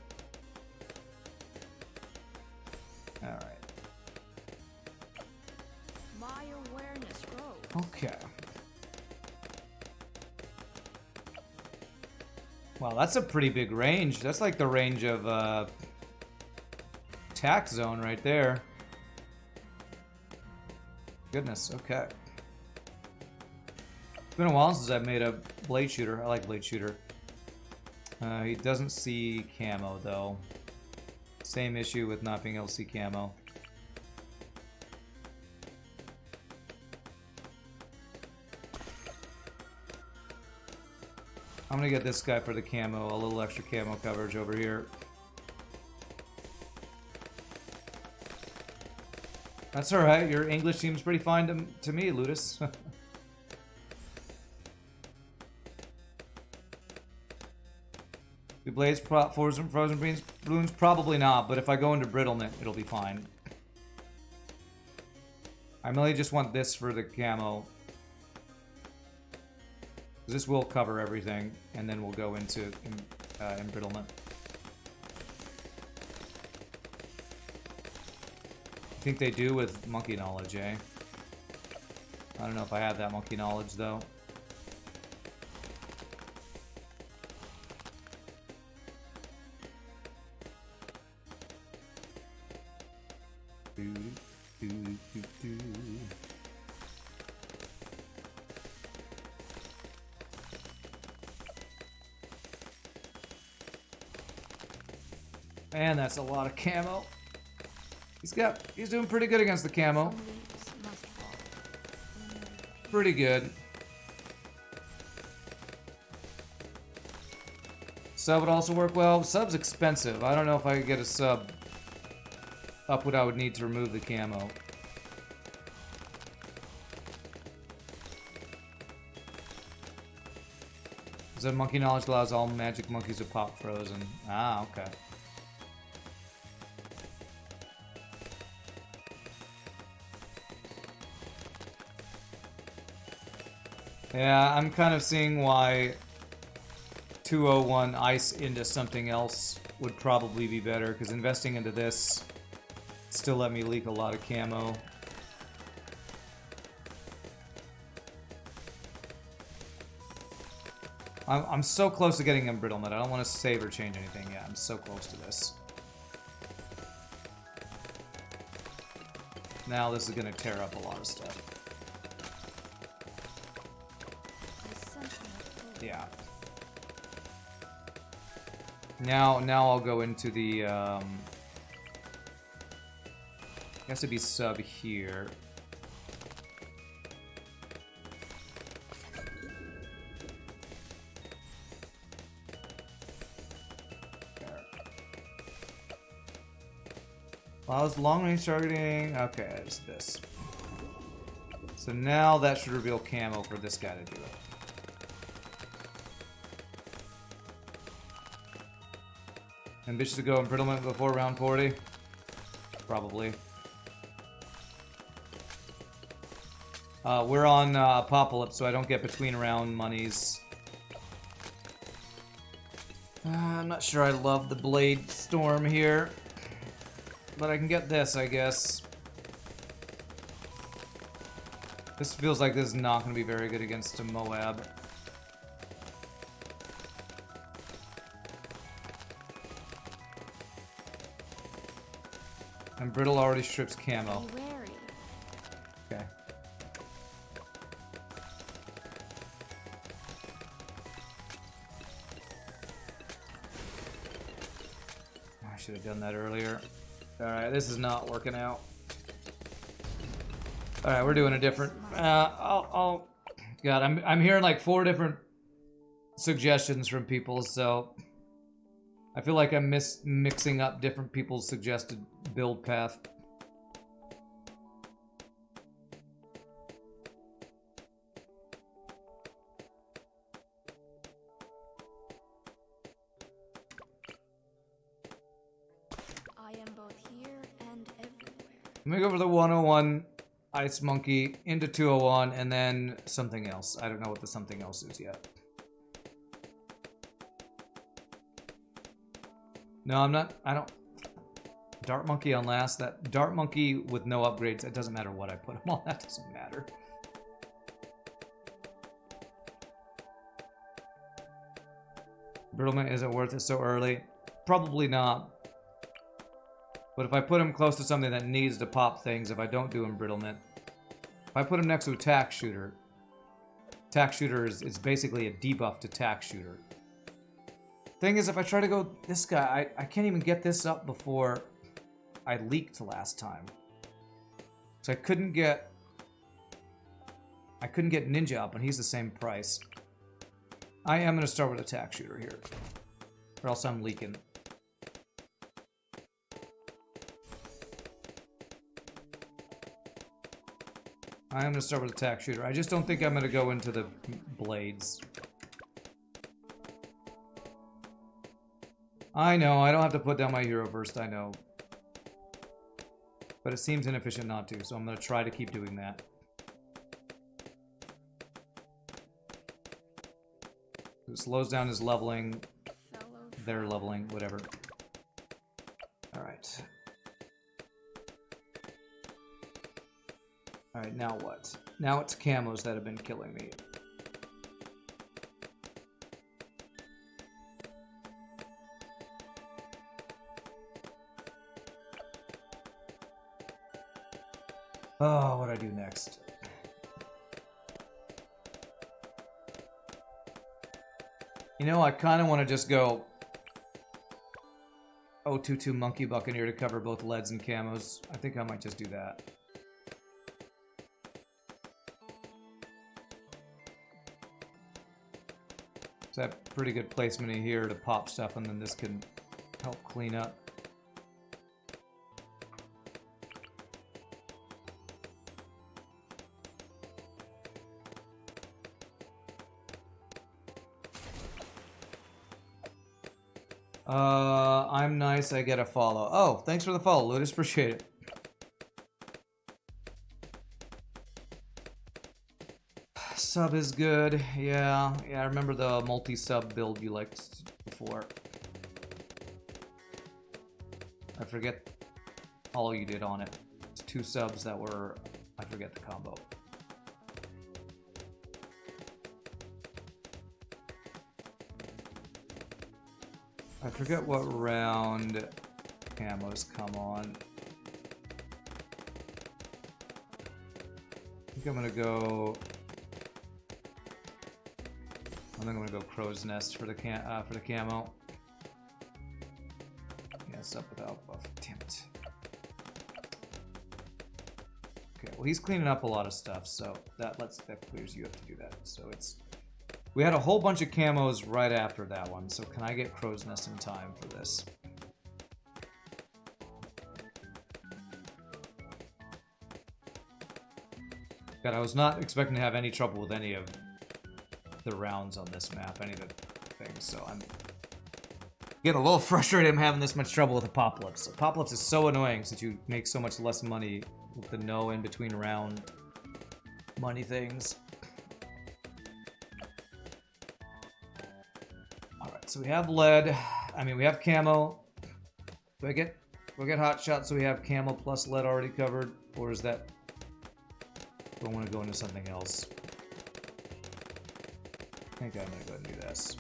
Alright. My awareness grows. Okay. Wow, that's a pretty big range. That's like the range of tack zone right there. Goodness, okay. It's been a while since I've made a blade shooter. I like blade shooter. He doesn't see camo though. Same issue with not being able to see camo. I'm gonna get this guy for the camo, a little extra camo coverage over here. That's alright, your English seems pretty fine to me, Ludus. Do blades frozen beans balloons? Probably not, but if I go into brittlement, it'll be fine. I mainly just want this for the camo. This will cover everything, and then we'll go into embrittlement. I think they do with monkey knowledge, eh? I don't know if I have that monkey knowledge, though. Man, that's a lot of camo. He's doing pretty good against the camo. Some leaves must fall. Pretty good. Sub would also work well. Sub's expensive. I don't know if I could get a sub up what I would need to remove the camo. So monkey knowledge allows all magic monkeys to pop frozen. Ah, okay. Yeah, I'm kind of seeing why 201 ice into something else would probably be better, because investing into this still let me leak a lot of camo. I'm so close to getting embrittlement. I don't want to save or change anything. Yeah, I'm so close to this. Now this is going to tear up a lot of stuff. Yeah. Now I'll go into the, I guess it'd be sub here. Allows long range targeting. Okay, it's this. So now that should reveal camo for this guy to do it. Ambitious to go embrittlement before round 40? Probably. We're on Apocalypse, so I don't get between round monies. I'm not sure I love the Blade Storm here. But I can get this, I guess. This feels like this is not going to be very good against a Moab. And Brittle already strips camo. Be wary. Okay. I should have done that earlier. Alright, this is not working out. Alright, we're doing a different... God, I'm hearing like 4 different suggestions from people, so... I feel like I'm mixing up different people's suggested build path. I am both here and everywhere. Let me go for the 101 Ice Monkey into 201 and then something else. I don't know what the something else is yet. No, I'm not. I don't. Dart Monkey on last. That Dart Monkey with no upgrades. It doesn't matter what I put him on. That doesn't matter. Brittlement isn't worth it so early. Probably not. But if I put him close to something that needs to pop things, if I don't do embrittlement, if I put him next to a tack shooter is basically a debuff to tack shooter. Thing is, if I try to go this guy, I can't even get this up before I leaked last time. So I couldn't get Ninja up, and he's the same price. I am gonna start with a tack shooter here, or else I'm leaking. I am gonna start with a tack shooter. I just don't think I'm gonna go into the blades. I know, I don't have to put down my hero first, I know. But it seems inefficient not to, so I'm going to try to keep doing that. It slows down his leveling, their leveling, whatever. Alright. Alright, now what? Now it's camos that have been killing me. Oh, what do I do next? You know, I kind of want to just go 022 Monkey Buccaneer to cover both leads and camos. I think I might just do that. So I have pretty good placement in here to pop stuff, and then this can help clean up. I'm nice, I get a follow. Oh, thanks for the follow, Ludus, appreciate it. Sub is good, yeah, I remember the multi-sub build you liked before. I forget all you did on it. It's 2 subs that were, I forget the combo. I forget what round camos come on. I think I'm gonna go. I think I'm gonna go Crow's Nest for the camo. Yes, up without buff. Damn it. Okay, well he's cleaning up a lot of stuff, so that clears you up to do that. So it's. We had a whole bunch of camos right after that one, so can I get Crow's Nest in time for this? God, I was not expecting to have any trouble with any of the rounds on this map, any of the things, so I'm getting a little frustrated I'm having this much trouble with Apocalypse. Apocalypse is so annoying since you make so much less money with the no in between round money things. So we have lead. I mean, we have camo. Do I get hot shot so we have camo plus lead already covered, or is that? Do I want to go into something else? I think I'm gonna go ahead and do this.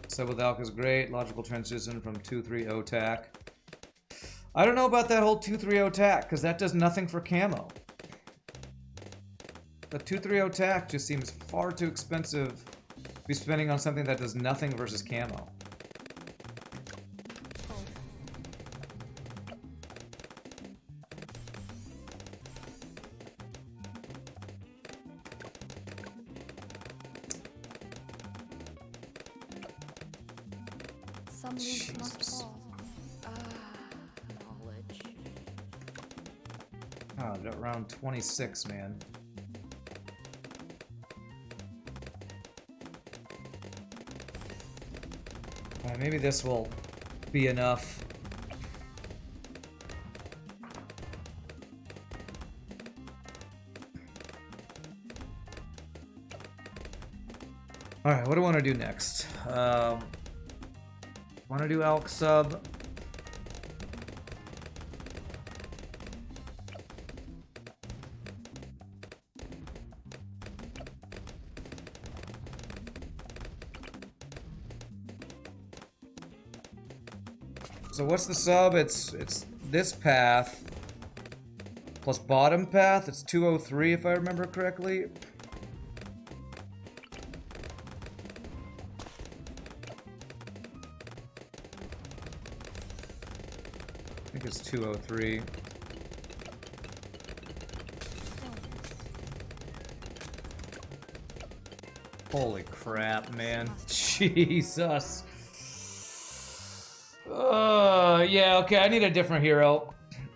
Sub with Alk is great. Logical transition from 2-3 OTAC. I don't know about that whole 2-3 tack, because that does nothing for camo. The 2-3 tack just seems far too expensive to be spending on something that does nothing versus camo. Some leaves must fall. Knowledge. Oh, round 26, man. Maybe this will be enough. Alright, what do I want to do next? Want to do Elk sub? So what's the sub? It's this path plus bottom path. It's 203 if I remember correctly. I think it's 203. Holy crap, man. Jesus. Yeah, okay, I need a different hero.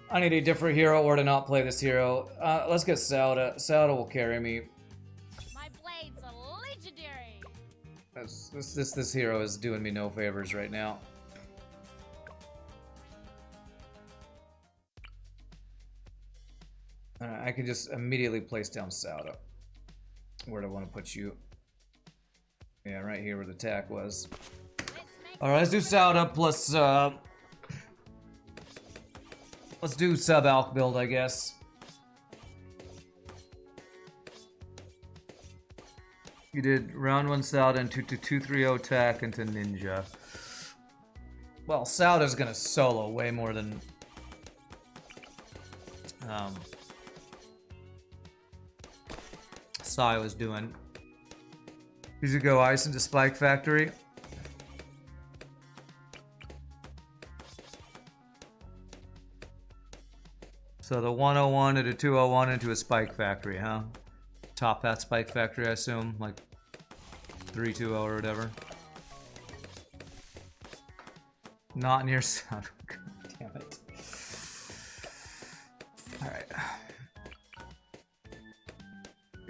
I need a different hero or to not play this hero. Let's get Sauda. Sauda will carry me. My blades are legendary. This hero is doing me no favors right now. I can just immediately place down Sauda. Where do I want to put you? Yeah, right here where the attack was. Alright, let's do Sauda plus, let's do sub-Alk build, I guess. You did round 1 Salda into 2-3-0 attack into Ninja. Well, Salda's gonna solo way more than Sai was doing. He's gonna go ice into Spike Factory. So the 101 and a 201 into a Spike Factory, huh? Top that Spike Factory, I assume, like 320 or whatever. Not near sound. God damn it. All right.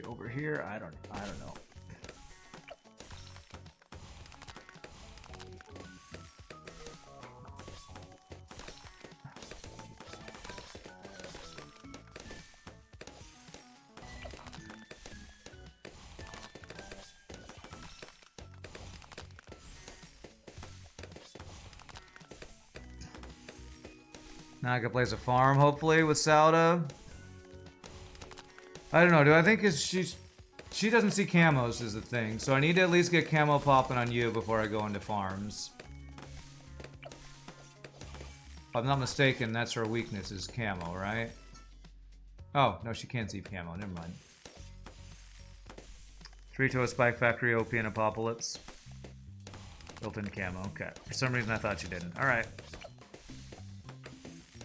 Over here, I don't know. Now I can place a farm, hopefully, with Salda. I don't know, do I think she doesn't see camos is the thing, so I need to at least get camo popping on you before I go into farms. If I'm not mistaken, that's her weakness is camo, right? Oh, no, she can't see camo, never mind. 3 to a Spike Factory, OP and Apocalypse. Built-in camo, okay. For some reason I thought she didn't. Alright.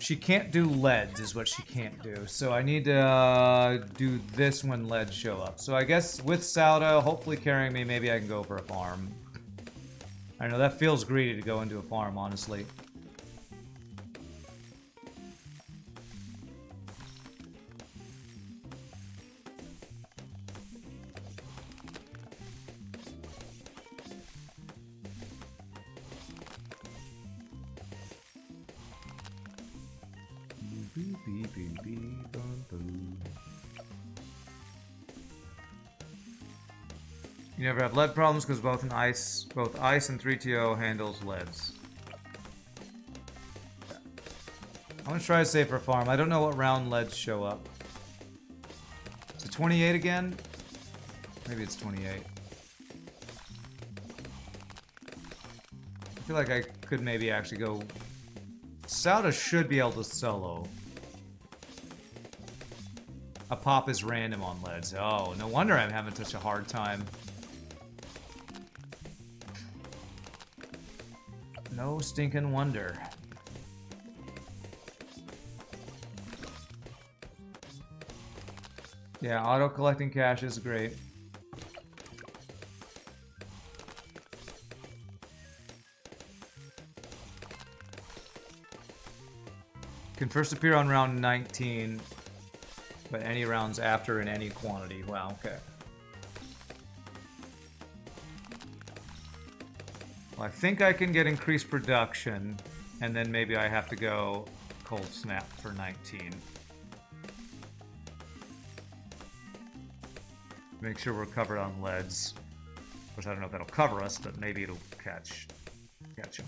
She can't do leads is what she can't do. So I need to do this when leads show up. So I guess with Salda hopefully carrying me, maybe I can go for a farm. I know that feels greedy to go into a farm, honestly. You never have lead problems because both ice and 3TO handles leads. I'm gonna try to save for farm. I don't know what round leads show up. Is it 28 again? Maybe it's 28. I feel like I could maybe actually go. Salda should be able to solo. A pop is random on leads. Oh, no wonder I'm having such a hard time. No stinking wonder. Yeah, auto collecting cash is great. Can first appear on round 19, but any rounds after in any quantity. Wow, okay. Well, I think I can get increased production, and then maybe I have to go cold snap for 19. Make sure we're covered on leads. Of course, I don't know if that'll cover us, but maybe it'll catch him.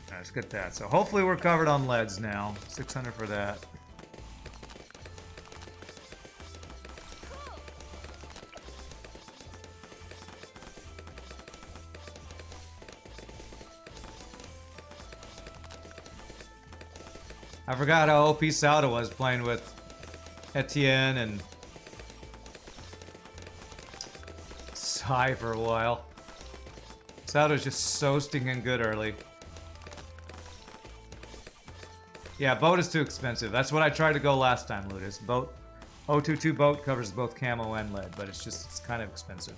Let's get that. So hopefully we're covered on leads now. 600 for that. I forgot how OP Salda was playing with Etienne and Sai for a while. Salda's just so stinking good early. Yeah, boat is too expensive. That's what I tried to go last time, Ludus. Boat, 022 boat covers both camo and lead, but it's kind of expensive.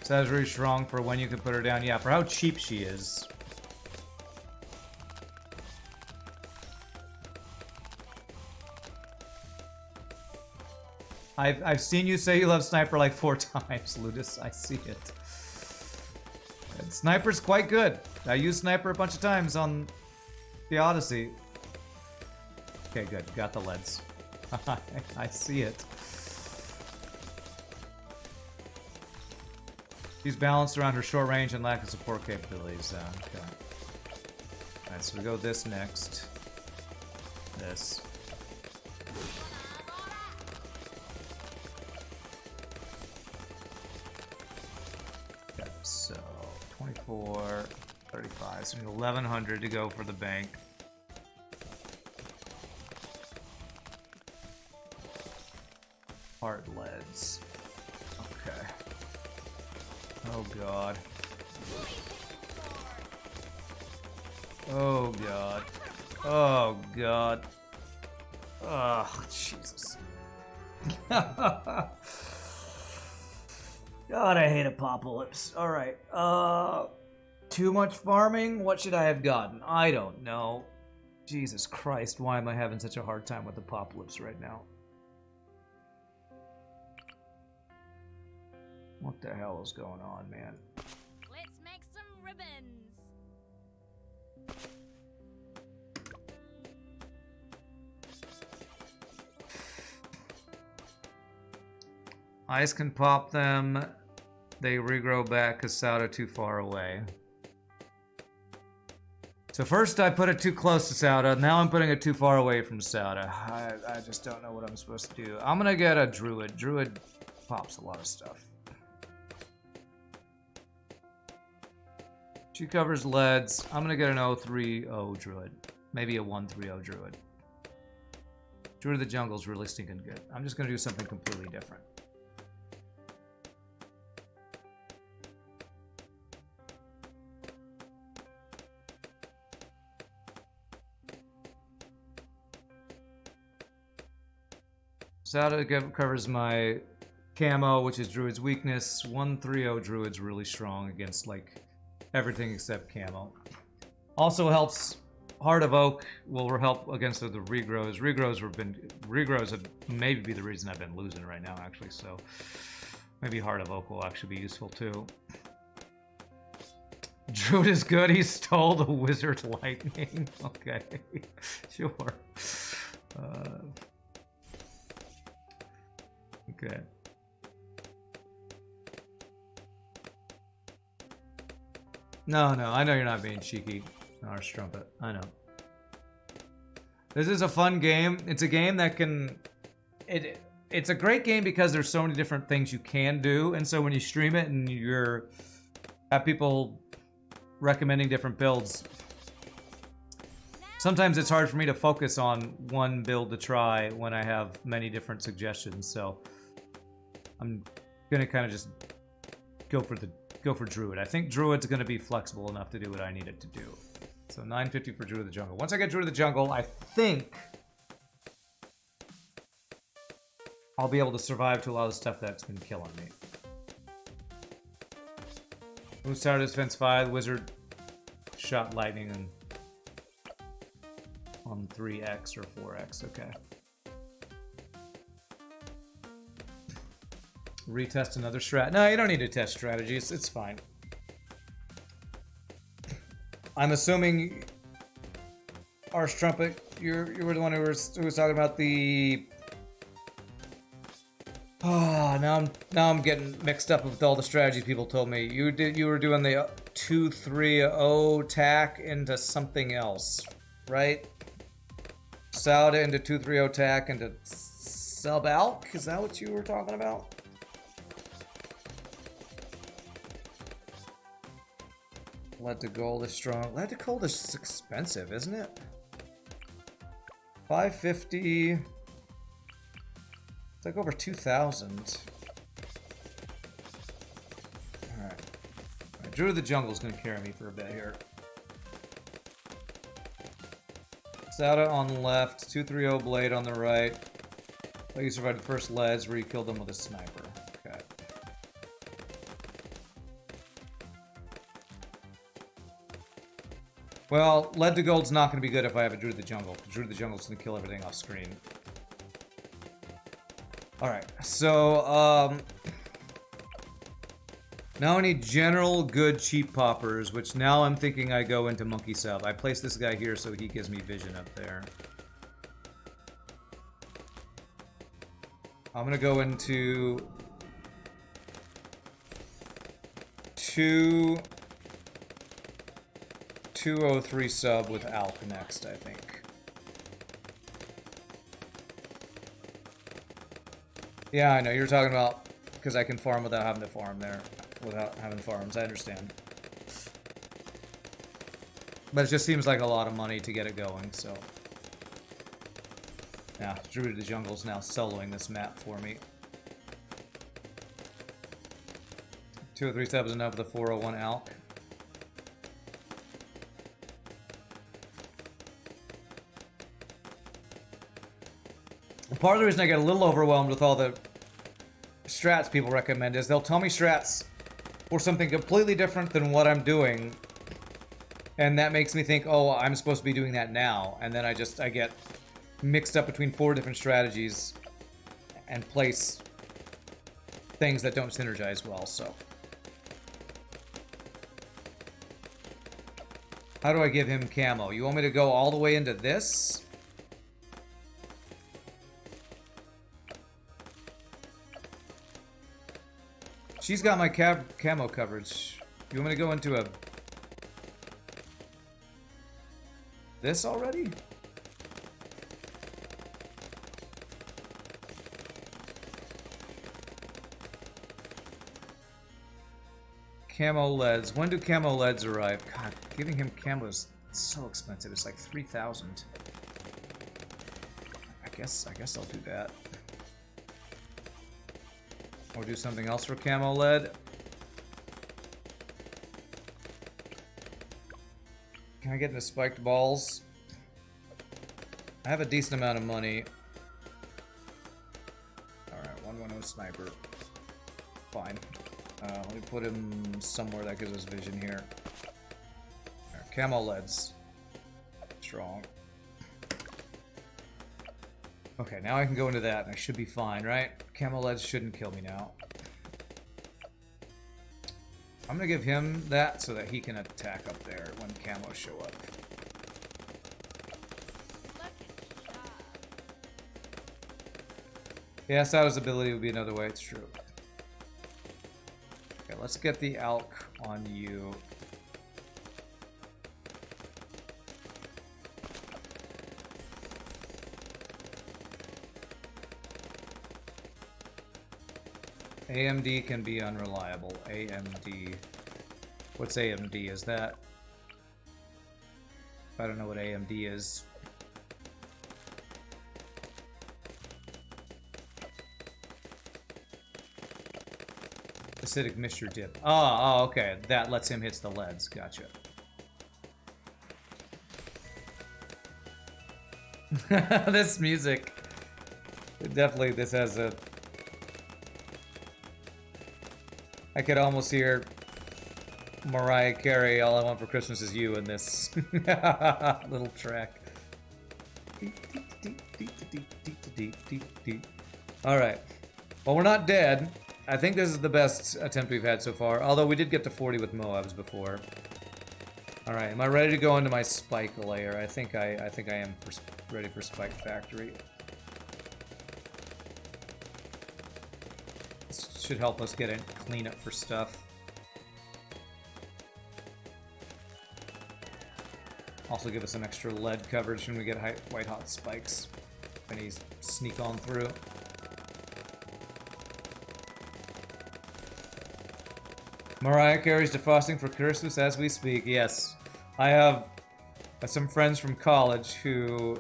That's really strong for when you can put her down. Yeah, for how cheap she is. I've seen you say you love Sniper like 4 times, Ludus. I see it. And Sniper's quite good. I used Sniper a bunch of times on the Odyssey. Okay, good. Got the leads. I see it. She's balanced around her short range and lack of support capabilities. Okay. Alright, so we go this next. This. Okay, so 24, 35. So we need 1,100 to go for the bank. Heart leads. Okay. Oh god. Oh god. Oh god. Oh Jesus. God, I hate apocalypse. Alright. Too much farming? What should I have gotten? I don't know. Jesus Christ, why am I having such a hard time with apocalypse right now? What the hell is going on, man? Let's make some ribbons. Ice can pop them. They regrow back because Sauda too far away. So first I put it too close to Sauda. Now I'm putting it too far away from Sauda. I just don't know what I'm supposed to do. I'm gonna get a Druid. Druid pops a lot of stuff. She covers leads. I'm gonna get an 030 Druid. Maybe a 130 Druid. Druid of the Jungle's really stinking good. I'm just gonna do something completely different. Sauda covers my camo, which is Druid's weakness. 130 Druid's really strong against like everything except camo. Also helps Heart of Oak will help against the regrows. Regrows have maybe be the reason I've been losing right now actually, so maybe Heart of Oak will actually be useful too. Druid is good, he stole the Wizard Lightning. Okay, sure. Okay. No, I know you're not being cheeky, Nars Trumpet. I know. This is a fun game. It's a game that can... It's a great game because there's so many different things you can do, and so when you stream it and have people recommending different builds, sometimes it's hard for me to focus on one build to try when I have many different suggestions, so I'm gonna kind of just go for Druid. I think Druid's gonna be flexible enough to do what I need it to do. So 950 for Druid of the Jungle. Once I get Druid of the Jungle, I think I'll be able to survive to a lot of the stuff that's been killing me. Moose Tower Defense 5, Wizard shot lightning and on 3x or 4x, okay. Retest another strat. No, you don't need to test strategies. It's fine. I'm assuming Ars Trumpet, you were the one who was talking about the... Oh, now I'm getting mixed up with all the strategies people told me. You were doing the 2-3-0 tack into something else, right? Sauda into 2-3-0 tack into sub-alk? Is that what you were talking about? Lead to gold is strong. Lead to gold is expensive, isn't it? 550. It's like over 2,000. Alright. Druid of the Jungle is going to carry me for a bit here. Sauda on the left, 2-3-0 Blade on the right. Oh, you survived the first leads where you killed them with a sniper. Okay. Well, lead to gold's not going to be good if I have a Druid of the Jungle. Druid of the Jungle's going to kill everything off screen. Alright, so, now I need general good cheap poppers, which now I'm thinking I go into monkey sub. I place this guy here so he gives me vision up there. I'm gonna go into 203 sub with Alk next, I think. Yeah, I know, you're talking about because I can farm without having to farm there. Without having farms, I understand. But it just seems like a lot of money to get it going, so. Yeah, Druid of the Jungle's now soloing this map for me. 203 subs enough with a 401 Alk. Part of the reason I get a little overwhelmed with all the strats people recommend is they'll tell me strats for something completely different than what I'm doing, and that makes me think, oh, I'm supposed to be doing that now, and then I get mixed up between 4 different strategies and place things that don't synergize well, so. How do I give him camo? You want me to go all the way into this? She's got my camo coverage. You want me to go into a... this already? Camo leads. When do camo leads arrive? God, giving him camo is so expensive. It's like 3,000. I guess I'll do that. Or do something else for camo lead. Can I get into spiked balls? I have a decent amount of money. Alright, 110 sniper. Fine. Let me put him somewhere that gives us vision here. Right, camo leads. Strong. Okay, now I can go into that and I should be fine, right? Camo leads shouldn't kill me now. I'm gonna give him that so that he can attack up there when camos show up. Yeah, Sada's ability would be another way, it's true. Okay, let's get the Alk on you. AMD can be unreliable. AMD. What's AMD? Is that... I don't know what AMD is. Acidic mixture dip. Oh, okay. That lets him hit the leads. Gotcha. This music. Definitely, this has a... I could almost hear Mariah Carey, All I Want for Christmas Is You in this little track. Alright. Well, we're not dead. I think this is the best attempt we've had so far, although we did get to 40 with Moabs before. Alright, am I ready to go into my spike layer? I think I am ready for Spike Factory. Should help us get a cleanup for stuff. Also give us some extra lead coverage when we get white hot spikes. When he's sneak on through. Mariah Carey's defrosting for Christmas as we speak. Yes, I have some friends from college who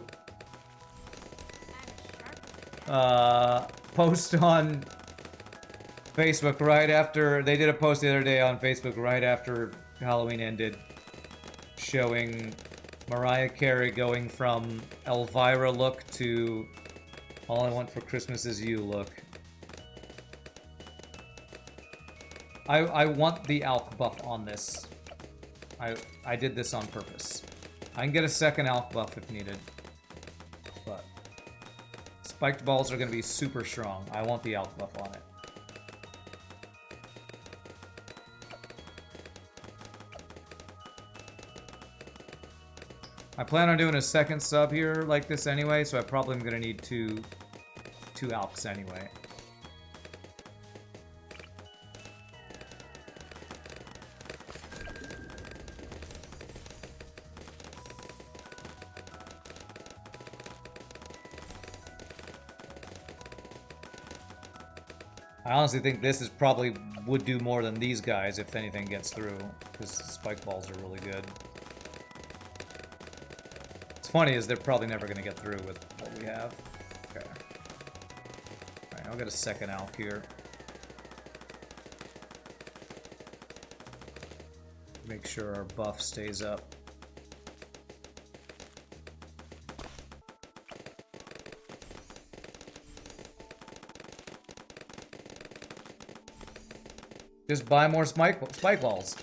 post on Facebook right after, they did a post the other day on Facebook right after Halloween ended, showing Mariah Carey going from Elvira look to All I Want for Christmas Is You look. I want the Alk buff on this. I did this on purpose. I can get a second Alk buff if needed. But spiked balls are going to be super strong. I want the alk buff on it. I plan on doing a second sub here like this anyway, so I probably am going to need two alks anyway. I honestly think this is probably would do more than these guys if anything gets through, because spike balls are really good. What's funny is they're probably never going to get through with what we have. Okay. Alright, I'll get a second alk here. Make sure our buff stays up. Just buy more spike balls.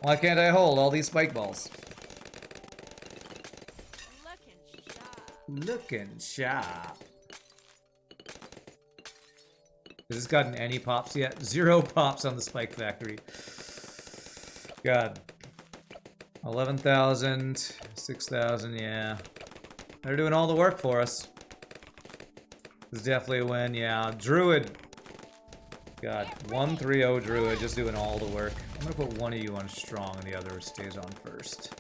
Why can't I hold all these spike balls? Looking sharp. Has this gotten any pops yet? 0 pops on the Spike Factory. God. 11,000, 6,000, yeah. They're doing all the work for us. This is definitely a win, yeah. Druid. God, 130 Druid, just doing all the work. I'm gonna put one of you on strong and the other stays on first.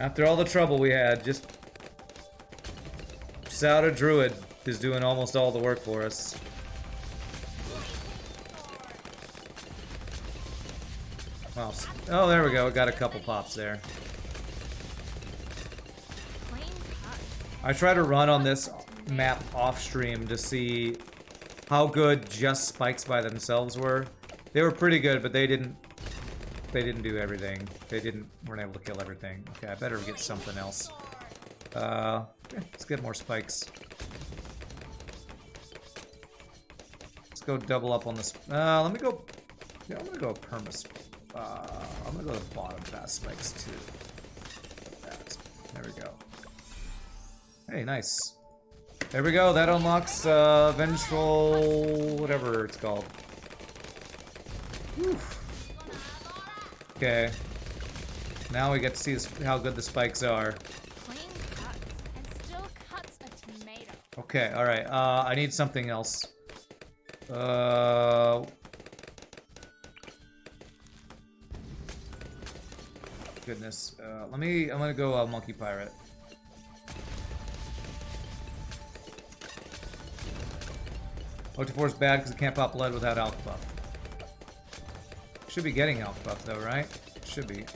After all the trouble we had, just Sauda Druid is doing almost all the work for us. Wow. Oh, there we go. We got a couple pops there. I try to run on this map off stream to see how good just spikes by themselves were. They were pretty good, but they didn't do everything. Weren't able to kill everything. Okay, I better get something else. Let's get more spikes. Let's go double up on this. Let me go. Yeah, I'm gonna go perma. I'm gonna go to bottom fast spikes too. There we go. Hey, nice. There we go. That unlocks vengeful, whatever it's called. Whew. Okay. Now we get to see how good the spikes are. Okay, alright. I need something else. Goodness. I'm gonna go Monkey Pirate. O24 is bad because it can't pop lead without alk buff. Should be getting alk buff though, right? Should be.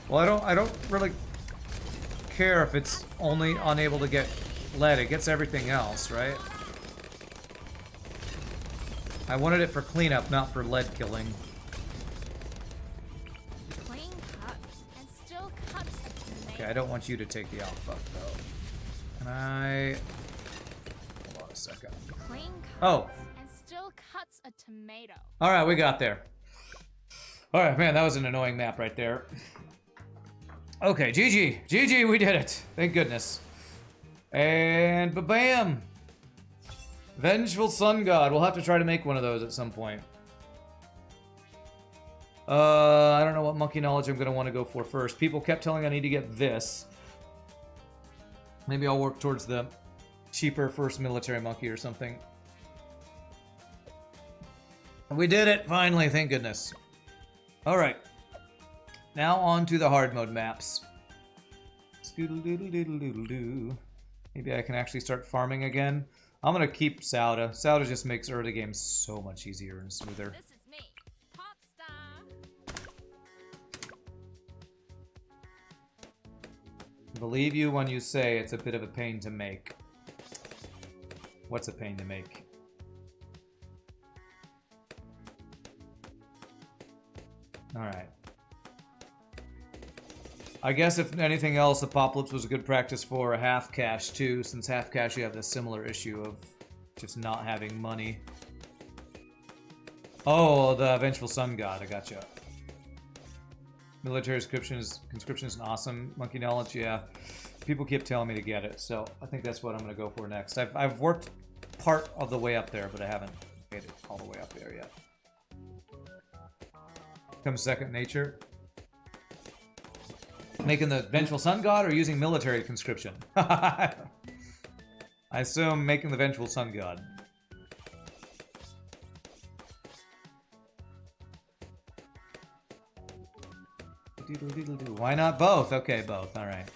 Well, I don't really care if it's only unable to get lead. It gets everything else, right? I wanted it for cleanup, not for lead killing. Clean cuts and still cuts a tomato. Okay, I don't want you to take the alk buff though. Can I? Hold on a second. Clean cuts Oh. and still cuts a tomato. All right, we got there. All right, man, that was an annoying map right there. Okay, GG, we did it. Thank goodness. And ba-bam. Vengeful Sun God. We'll have to try to make one of those at some point. I don't know what monkey knowledge I'm going to want to go for first. People kept telling I need to get this. Maybe I'll work towards the cheaper first military monkey or something. We did it, finally, thank goodness. Alright. Now on to the hard mode maps. Maybe I can actually start farming again. I'm gonna keep Sauda. Sauda just makes early game so much easier and smoother. This is me, Popstar. Believe you when you say it's a bit of a pain to make. What's a pain to make? Alright. I guess if anything else, Apocalypse was a good practice for a half cash too, since half cash you have this similar issue of just not having money. Oh, the Vengeful Sun God, I gotcha. Military conscription is an awesome. Monkey Knowledge, yeah. People keep telling me to get it, so I think that's what I'm going to go for next. I've worked part of the way up there, but I haven't made it all the way up there yet. Comes second nature. Making the Vengeful Sun God or using military conscription? I assume making the Vengeful Sun God. Why not both? Okay, both. Alright.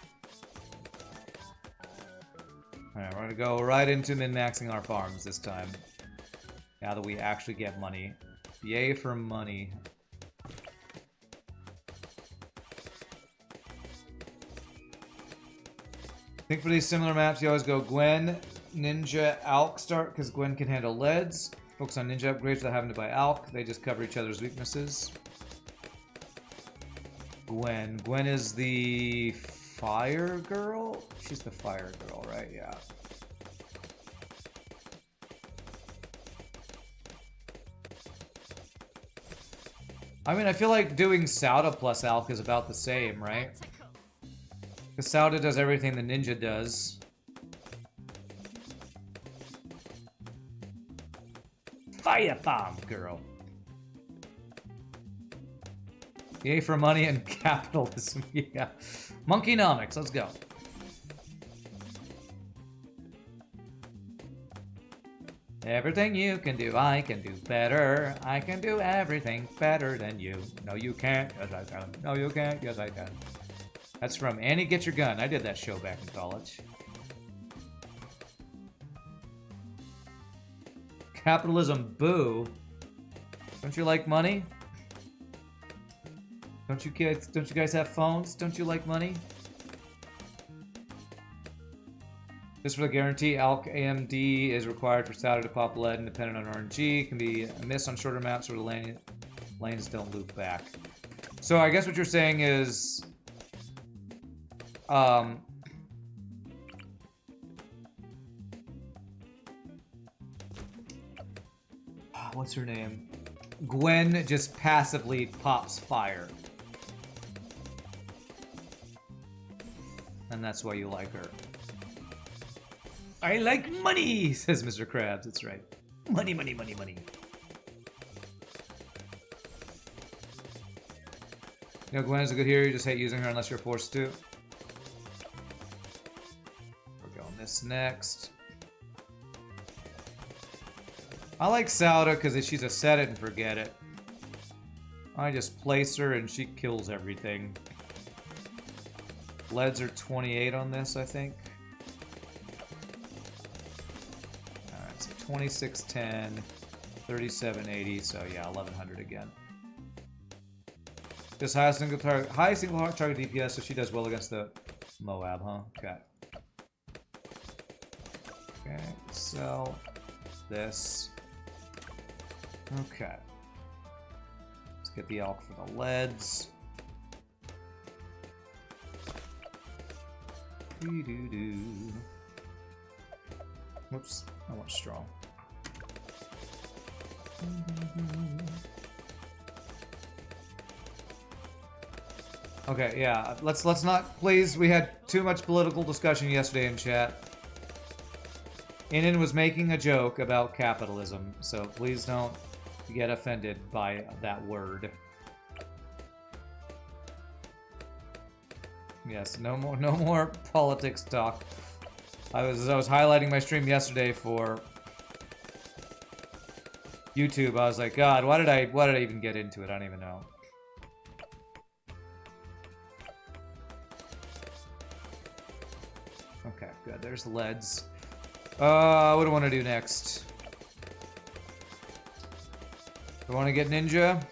Alright, we're gonna go right into min-maxing our farms this time. Now that we actually get money. Yay for money. I think for these similar maps, you always go Gwen, Ninja, Alk start, because Gwen can handle leads. Focus on Ninja upgrades without having to buy Alk. They just cover each other's weaknesses. Gwen. Gwen is the fire girl? She's the fire girl, right? Yeah. I mean, I feel like doing Sauda plus Alk is about the same, right? Because Sauda does everything the ninja does. Fire bomb, girl. Yay for money and capitalism. Yeah. Monkeynomics, let's go. Everything you can do, I can do better. I can do everything better than you. No, you can't. Yes, I can. No, you can't. Yes, I can. That's from Annie Get Your Gun. I did that show back in college. Capitalism, boo. Don't you like money? Don't you guys have phones? Don't you like money? Just for the guarantee, ALK AMD is required for Sauda to pop lead and dependent on RNG. Can be a miss on shorter maps where the lanes don't loop back. So I guess what you're saying is... what's her name? Gwen just passively pops fire. And that's why you like her. I like money, says Mr. Krabs. That's right. Money, money, money, money. You know, Gwen is a good hero. You just hate using her unless you're forced to. We're going this next. I like Sauda because she's a set it and forget it. I just place her and she kills everything. Leads are 28 on this, I think. Alright, so 2610, 3780, so yeah, 1100 again. Just high single target DPS, so she does well against the Moab, huh? Okay. Okay, so this. Okay. Let's get the elk for the leads. Whoops, I want strong. Okay, yeah, let's not, please, we had too much political discussion yesterday in chat. Inin was making a joke about capitalism, so please don't get offended by that word. Yes, no more politics talk. I was highlighting my stream yesterday for YouTube. I was like, God, why did I even get into it? I don't even know. Okay, good. There's the leads. What do I want to do next? Do I want to get ninja?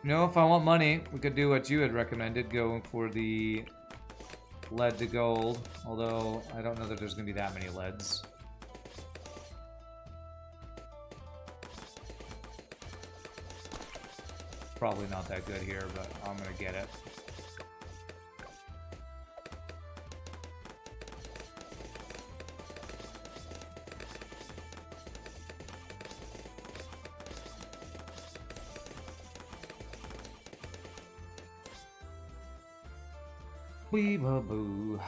You know, if I want money, we could do what you had recommended, going for the lead to gold. Although, I don't know that there's going to be that many leads. Probably not that good here, but I'm going to get it. Wee-ba-boo.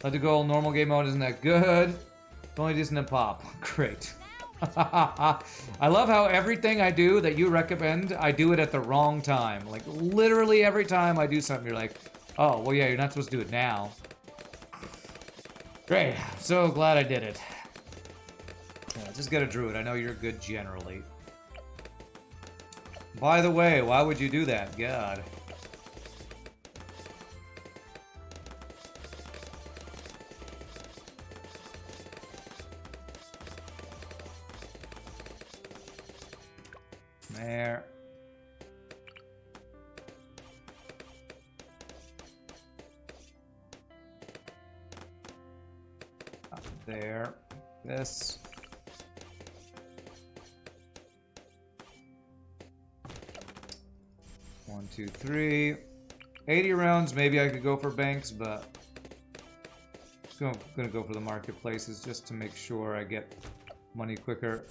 Let the goal. Normal game mode isn't that good. It's only decent to pop. Great. I love how everything I do that you recommend, I do it at the wrong time. Like, literally every time I do something, you're like, oh, well, yeah, you're not supposed to do it now. Great. I'm so glad I did it. Yeah, just get a druid. I know you're good generally. By the way, why would you do that? God. There. Up there. This. One, two, three. 80 rounds, maybe I could go for banks, but I'm gonna go for the marketplaces just to make sure I get money quicker.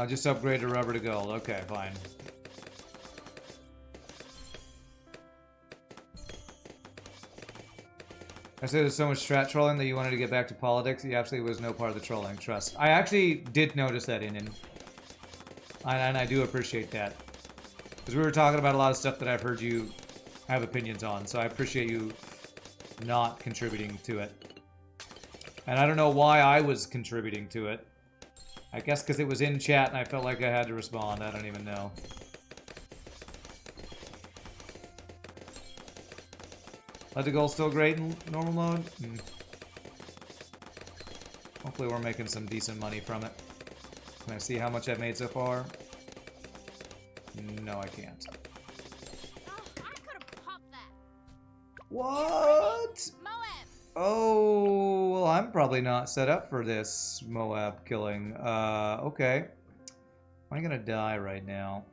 Just upgrade to rubber to gold. Okay, fine. I said there's so much strat trolling that you wanted to get back to politics. He absolutely was no part of the trolling, trust. I actually did notice that, and I do appreciate that. Because we were talking about a lot of stuff that I've heard you have opinions on, so I appreciate you not contributing to it. And I don't know why I was contributing to it. I guess because it was in chat and I felt like I had to respond. I don't even know. Let the goal still great in normal mode? Hopefully we're making some decent money from it. Can I see how much I've made so far? No, I can't. Oh, I could have popped that. What? Moab. Oh, well, I'm probably not set up for this Moab killing. Okay. Am I gonna die right now?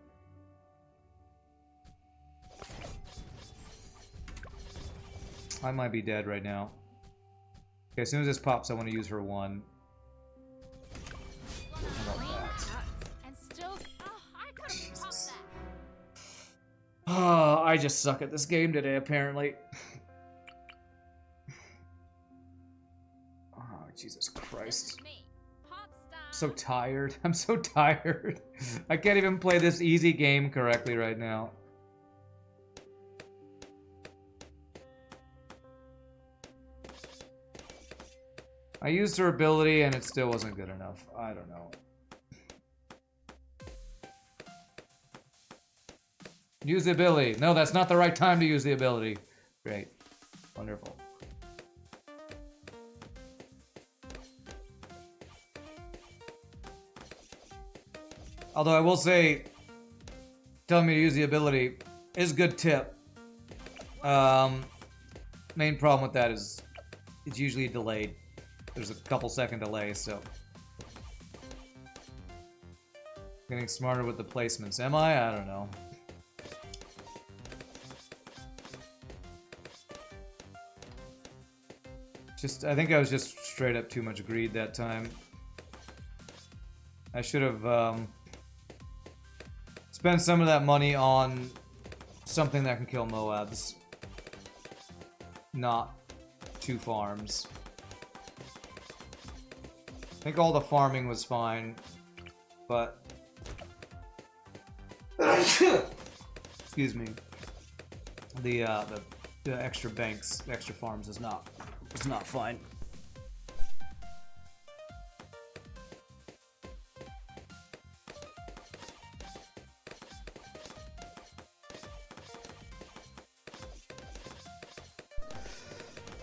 I might be dead right now. Okay, as soon as this pops, I want to use her one. How about that? And still, oh, I could have popped that. Oh, I just suck at this game today, apparently. Oh, Jesus Christ. This is me. Pop star. I'm so tired. I'm so tired. I can't even play this easy game correctly right now. I used her ability and it still wasn't good enough. I don't know. Use the ability. No, that's not the right time to use the ability. Great. Wonderful. Although I will say, telling me to use the ability is a good tip. Main problem with that is it's usually delayed. There's a couple second delay, so. Getting smarter with the placements. Am I? I don't know. I think I was just straight up too much greed that time. I should have spent some of that money on something that can kill Moabs. Not 2 farms. I think all the farming was fine, but excuse me. The extra banks, the extra farms is not fine.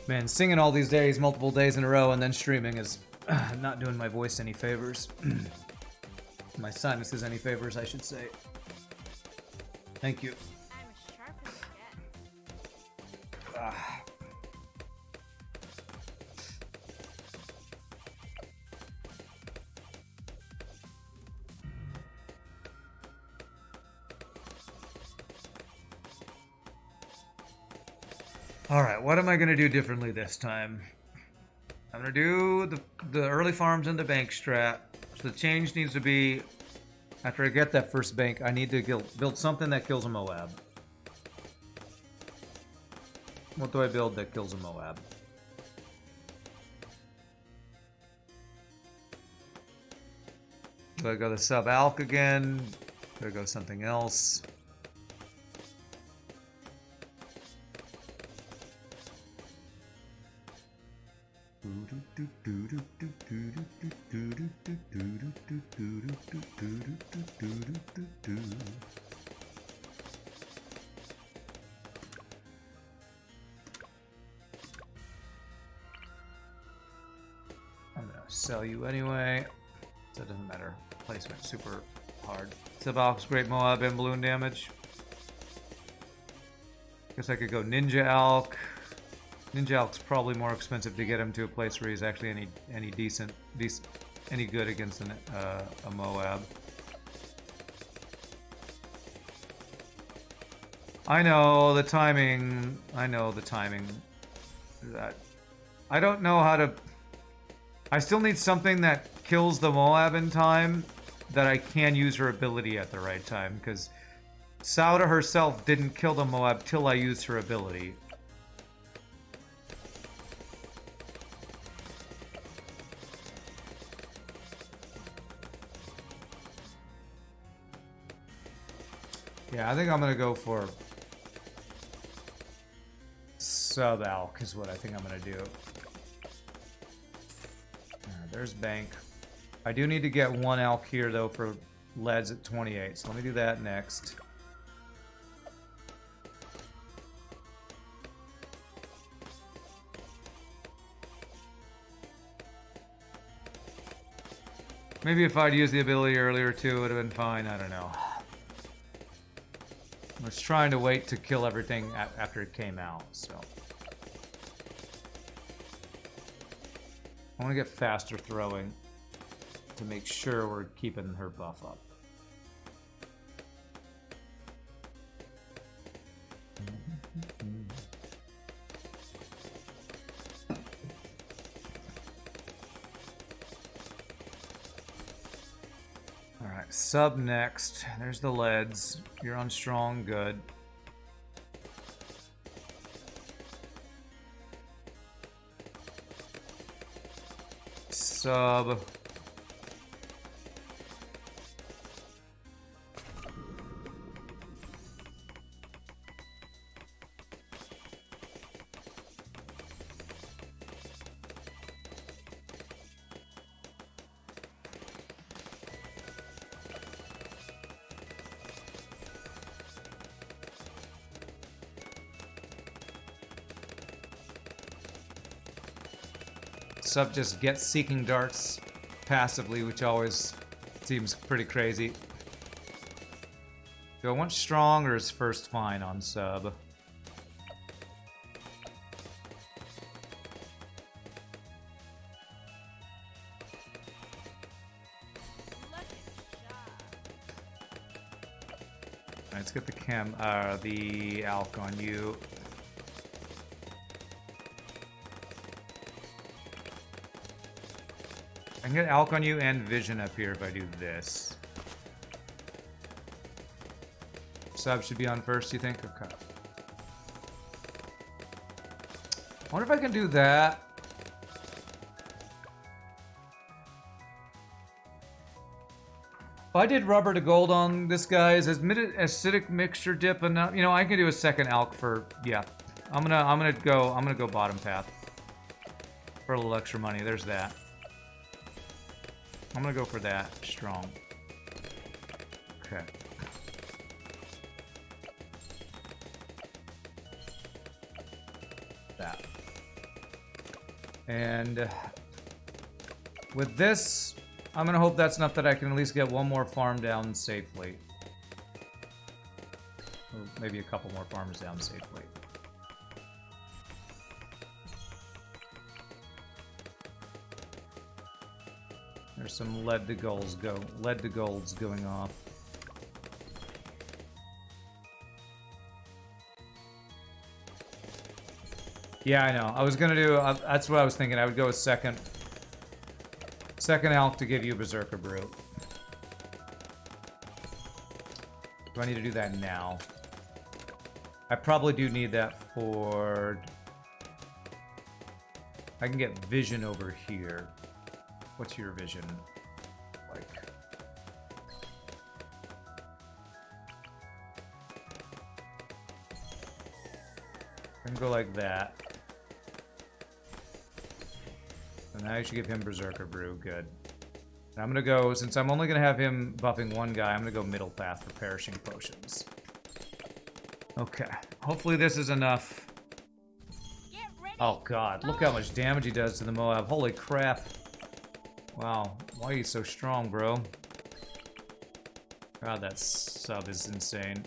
Man, singing all these days, multiple days in a row, and then streaming is not doing my voice any favors. My sinuses any favors, I should say. Thank you. I'm as sharp as you get. Alright, what am I gonna do differently this time? I'm gonna do the early farms and the bank strat. So the change needs to be, after I get that first bank, I need to build something that kills a Moab. What do I build that kills a Moab? Do I go to sub-alk again? Do I go something else? I'm gonna sell you anyway. So it doesn't matter. Placement super hard. Sub-alk's great Moab and balloon damage. Guess I could go Ninja Alk. Ninja Alk's probably more expensive to get him to a place where he's actually any decent any good against a Moab. I know the timing. I know the timing. That I don't know how to. I still need something that kills the Moab in time, that I can use her ability at the right time, because Sauda herself didn't kill the Moab till I used her ability. Yeah, I think I'm gonna go for sub-alk is what I think I'm gonna do. There's bank. I do need to get one alk here though for leads at 28, so let me do that next. Maybe if I'd used the ability earlier too, it would have been fine. I don't know. I was trying to wait to kill everything after it came out, so. I want to get faster throwing to make sure we're keeping her buff up. Alright, sub next. There's the leads. You're on strong, good. Sub. Sub just gets seeking darts passively, which always seems pretty crazy. Do I want strong or is first fine on sub? Alright, let's get the alk on you. I can get alk on you and vision up here if I do this. Sub should be on first, you think? Okay. I wonder if I can do that. If I did rubber to gold on this guy, is acidic mixture dip enough? You know, I can do a second alk for, yeah. I'm gonna go bottom path for a little extra money. There's that. I'm gonna go for that strong. Okay. That. And with this, I'm gonna hope that's enough that I can at least get one more farm down safely. Or maybe a couple more farms down safely. There's some lead to golds going off. Yeah, I know. I was gonna do. That's what I was thinking. I would go with second elk to give you Berserker Brew. Do I need to do that now? I probably do need that for... I can get vision over here. What's your vision like? I can go like that. So now you should give him Berserker Brew. Good. And I'm gonna go, since I'm only gonna have him buffing one guy, I'm gonna go middle path for Perishing Potions. Okay. Hopefully this is enough. Oh god, look how much damage he does to the Moab. Holy crap. Wow. Why are you so strong, bro? God, that sub is insane.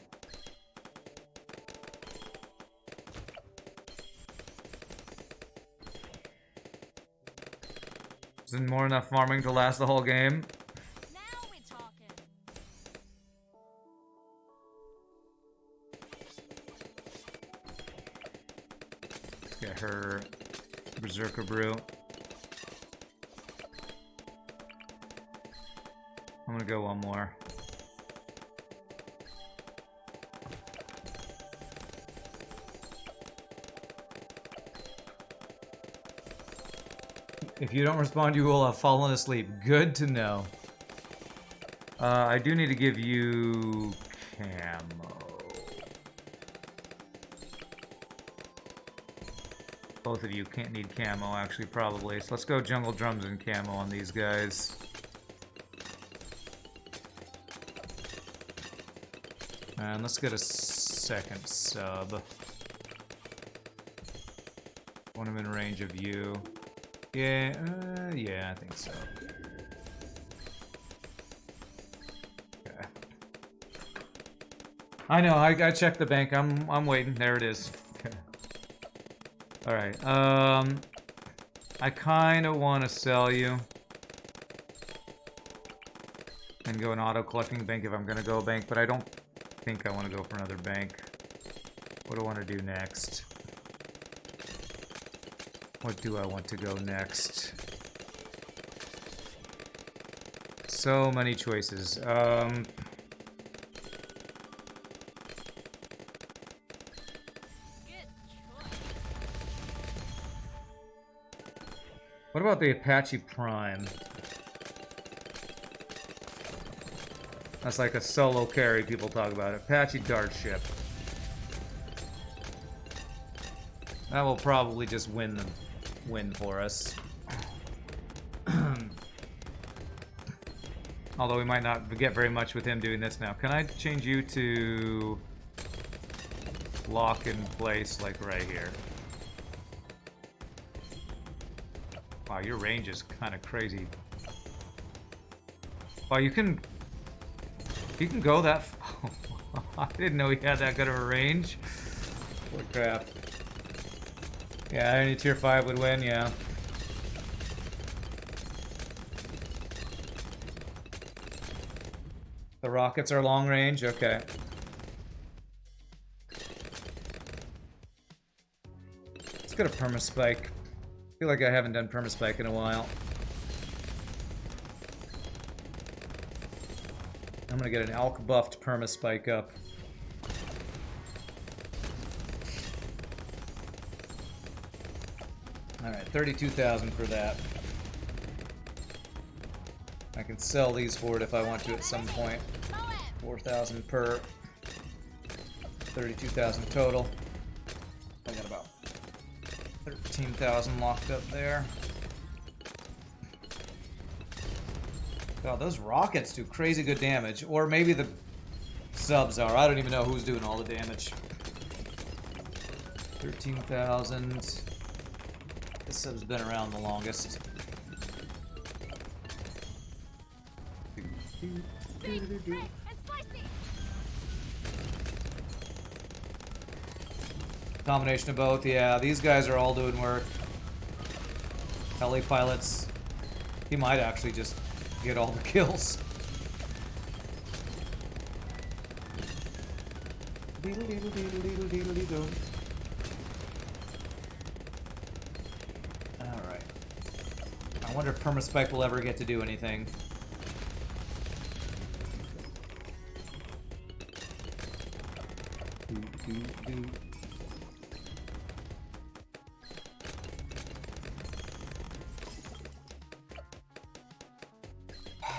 Isn't more enough farming to last the whole game? Now we're talking. Let's get her Berserker Brew. I'm gonna go one more. If you don't respond, you will have fallen asleep. Good to know. I do need to give you camo. Both of you can't need camo, actually, probably. So let's go jungle drums and camo on these guys. And let's get a second sub. Want him in range of you. Yeah, yeah, I think so. Okay. I know, I checked the bank. I'm waiting. There it is. Okay. All right. I kind of want to sell you and go an auto collecting bank if I'm gonna go bank, but I don't think I want to go for another bank. What do I want to do next? What do I want to go next? So many choices. What about the Apache Prime? That's like a solo carry people talk about. Apache Dart Ship. That will probably just win for us. Although we might not get very much with him doing this now. Can I change you to lock in place, like right here? Wow, your range is kind of crazy. Wow, you can go that far. I didn't know he had that good of a range. Holy crap. Yeah, any tier 5 would win, yeah. The rockets are long range, okay. Let's get a permaspike. I feel like I haven't done permaspike in a while. I'm gonna get an elk buffed permaspike up. Alright, 32,000 for that. I can sell these for it if I want to at some point. 4,000 per. 32,000 total. I got about 13,000 locked up there. God, those rockets do crazy good damage. Or maybe the subs are. I don't even know who's doing all the damage. 13,000. This sub's been around the longest. Combination of both, yeah. These guys are all doing work. Heli pilots. He might actually just get all the kills. I wonder if Permaspike will ever get to do anything.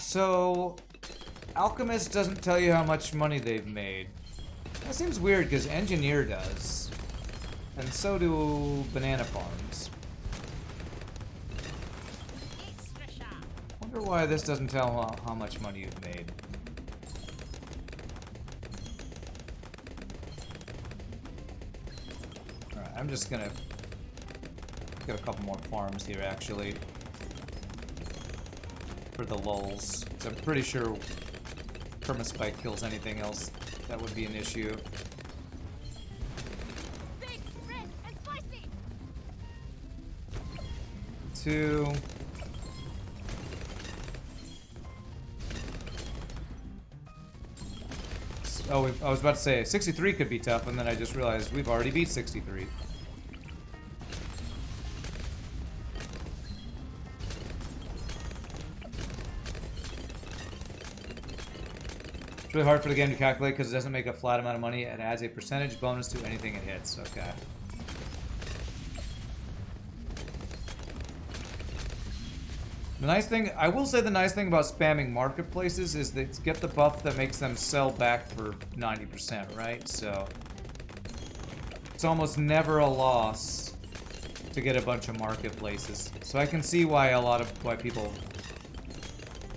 So, Alchemist doesn't tell you how much money they've made. That seems weird because Engineer does. And so do Banana Farms. Wonder why this doesn't tell how much money you've made. Alright, I'm just gonna get a couple more farms here actually. For the lulz. 'Cause I'm pretty sure Permaspike kills anything else that would be an issue. Big, red, and spicy. 2. Oh, I was about to say 63 could be tough, and then I just realized we've already beat 63. It's really hard for the game to calculate because it doesn't make a flat amount of money. It adds a percentage bonus to anything it hits. Okay. The nice thing, I will say the nice thing about spamming marketplaces is that get the buff that makes them sell back for 90%, right? So it's almost never a loss to get a bunch of marketplaces. So I can see why why people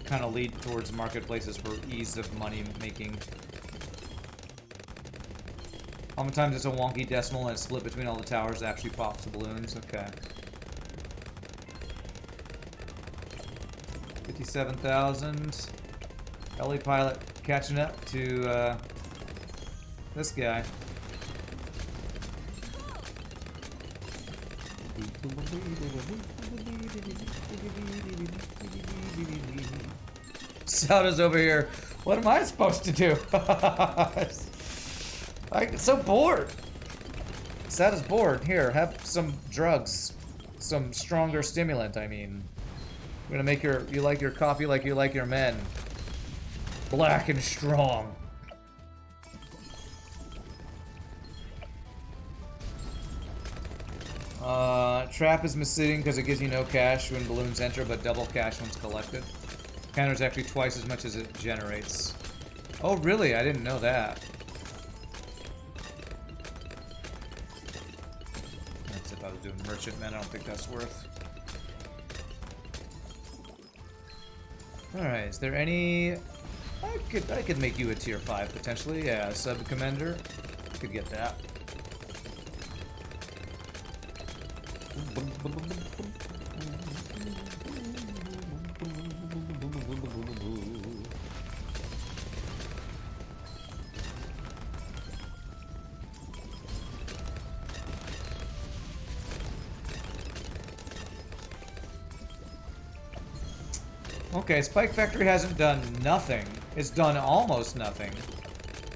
kind of lead towards marketplaces for ease of money making. Oftentimes it's a wonky decimal and it's split between all the towers that actually pops the balloons. Okay. 57,000. Heli pilot catching up to this guy. Sauda's over here. What am I supposed to do? I'm so bored. Sauda's bored. Here, have some drugs. Some stronger stimulant, I mean. We're gonna make you like your coffee like you like your men. Black and strong. Trap is misleading because it gives you no cash when balloons enter, but double cash once collected. Counter's actually twice as much as it generates. Oh, really? I didn't know that. That's if I was doing merchantmen. I don't think that's worth. Alright, is there any... I could make you a tier 5 potentially. Yeah, sub-commander. Could get that. Okay, Spike Factory hasn't done nothing. It's done almost nothing.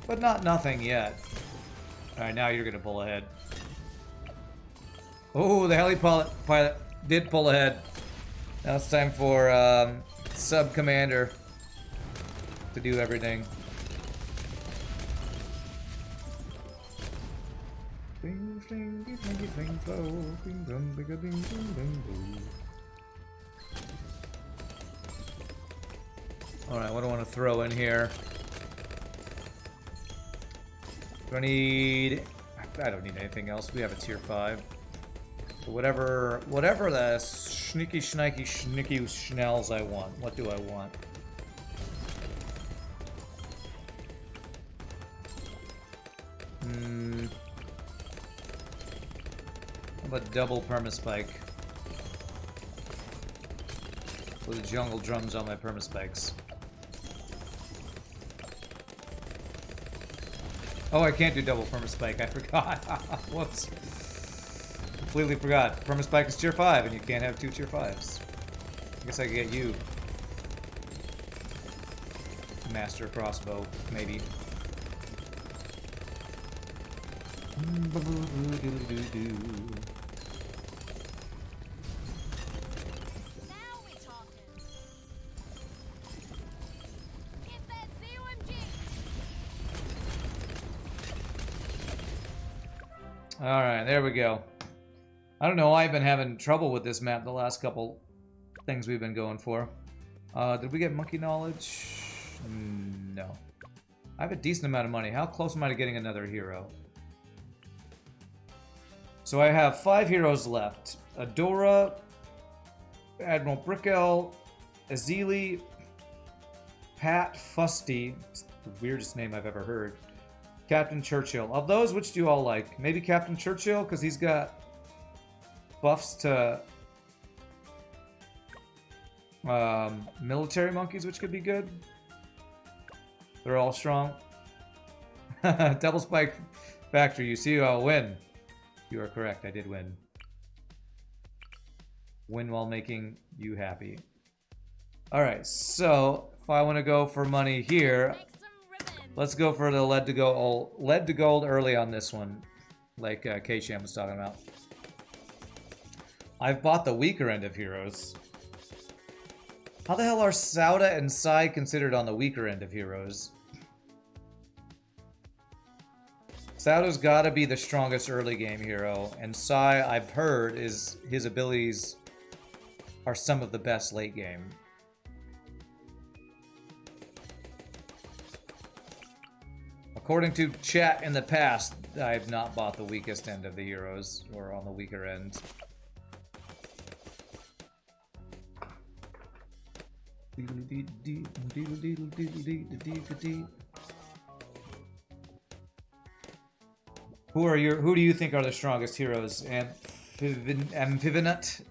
But not nothing yet. Alright, now you're gonna pull ahead. Oh, the heli pilot did pull ahead. Now it's time for sub-commander to do everything. Alright, what do I want to throw in here? Do I need... I don't need anything else. We have a tier 5. So whatever the sneaky schnells I want. What do I want? How about double permaspike? With the jungle drums on my permaspikes. Oh, I can't do double permaspike. I forgot. Whoops. Completely forgot. Permaspike is tier 5, and you can't have 2 tier 5s. I guess I could get you. Master crossbow, maybe. Now we Alright, there we go. I don't know, I've been having trouble with this map the last couple things we've been going for. Did we get monkey knowledge? No. I have a decent amount of money. How close am I to getting another hero? So I have 5 heroes left. Adora, Admiral Brickel, Azili, Pat Fusty, it's the weirdest name I've ever heard, Captain Churchill. Of those, which do you all like? Maybe Captain Churchill, because he's got buffs to military monkeys, which could be good. They're all strong. Double Spike Factory, you see I'll win. You are correct, I did win. Win while making you happy. Alright, so if I want to go for money here, let's go for the lead to gold early on this one, like K-Sham was talking about. I've bought the weaker end of heroes. How the hell are Sauda and Sai considered on the weaker end of heroes? Sauda's gotta be the strongest early game hero, and Sai, I've heard, is his abilities are some of the best late game. According to chat in the past, I've not bought the weakest end of the heroes, or on the weaker end. Who do you think are the strongest heroes? Amphivinut?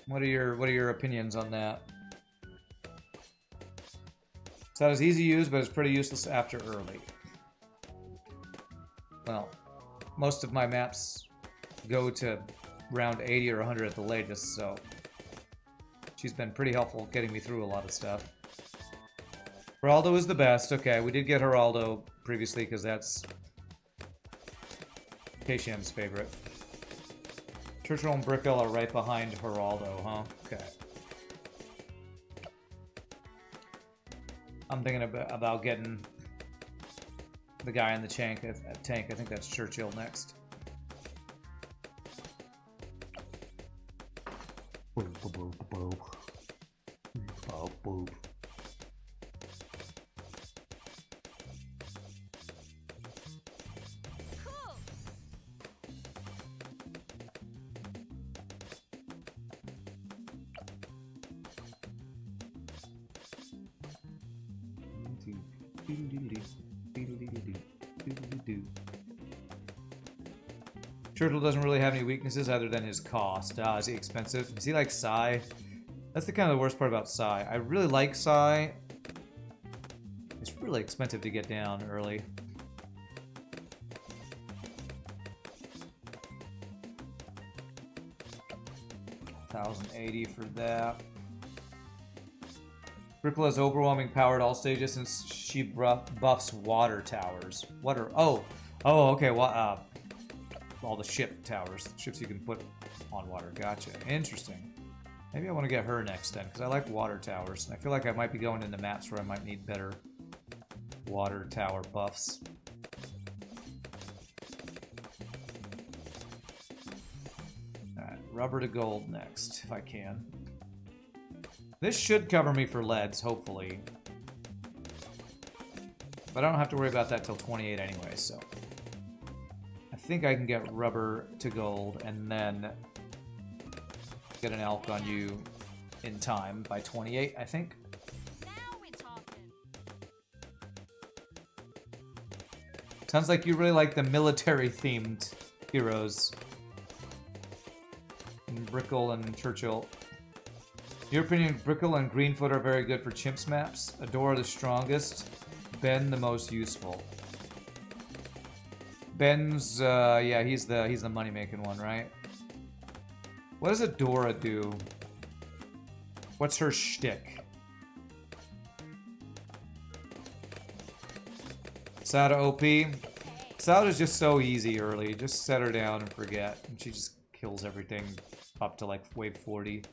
What are your opinions on that? So that is easy to use, but it's pretty useless after early. Well, most of my maps go to round 80 or 100 at the latest, so she's been pretty helpful getting me through a lot of stuff. Geraldo is the best. Okay, we did get Geraldo previously because that's K-Sham's favorite. Churchill and Brickel are right behind Geraldo, huh? Okay. I'm thinking about getting the guy in the tank. I think that's Churchill next. Churchill doesn't really have any weaknesses other than his cost. Is he expensive? Is he like Sai? That's the kind of the worst part about Sai. I really like Sai. It's really expensive to get down early. $1,080 for that. Brickel has overwhelming power at all stages since she buffs water towers. Okay. All the ship towers, ships you can put on water. Gotcha. Interesting. Maybe I want to get her next then, because I like water towers. And I feel like I might be going into maps where I might need better water tower buffs. Alright, rubber to gold next, if I can. This should cover me for leads, hopefully. But I don't have to worry about that till 28 anyway, so. I think I can get rubber to gold and then get an elk on you in time by 28, I think. Now we're talking. Sounds like you really like the military-themed heroes. And Brickel and Churchill. Your opinion, Brickel and Greenfoot are very good for chimps maps. Adora the strongest. Ben the most useful. Ben's, yeah, he's the money-making one, right? What does Adora do? What's her shtick? Sauda OP. Sauda's just so easy early. Just set her down and forget. And she just kills everything up to like wave 40.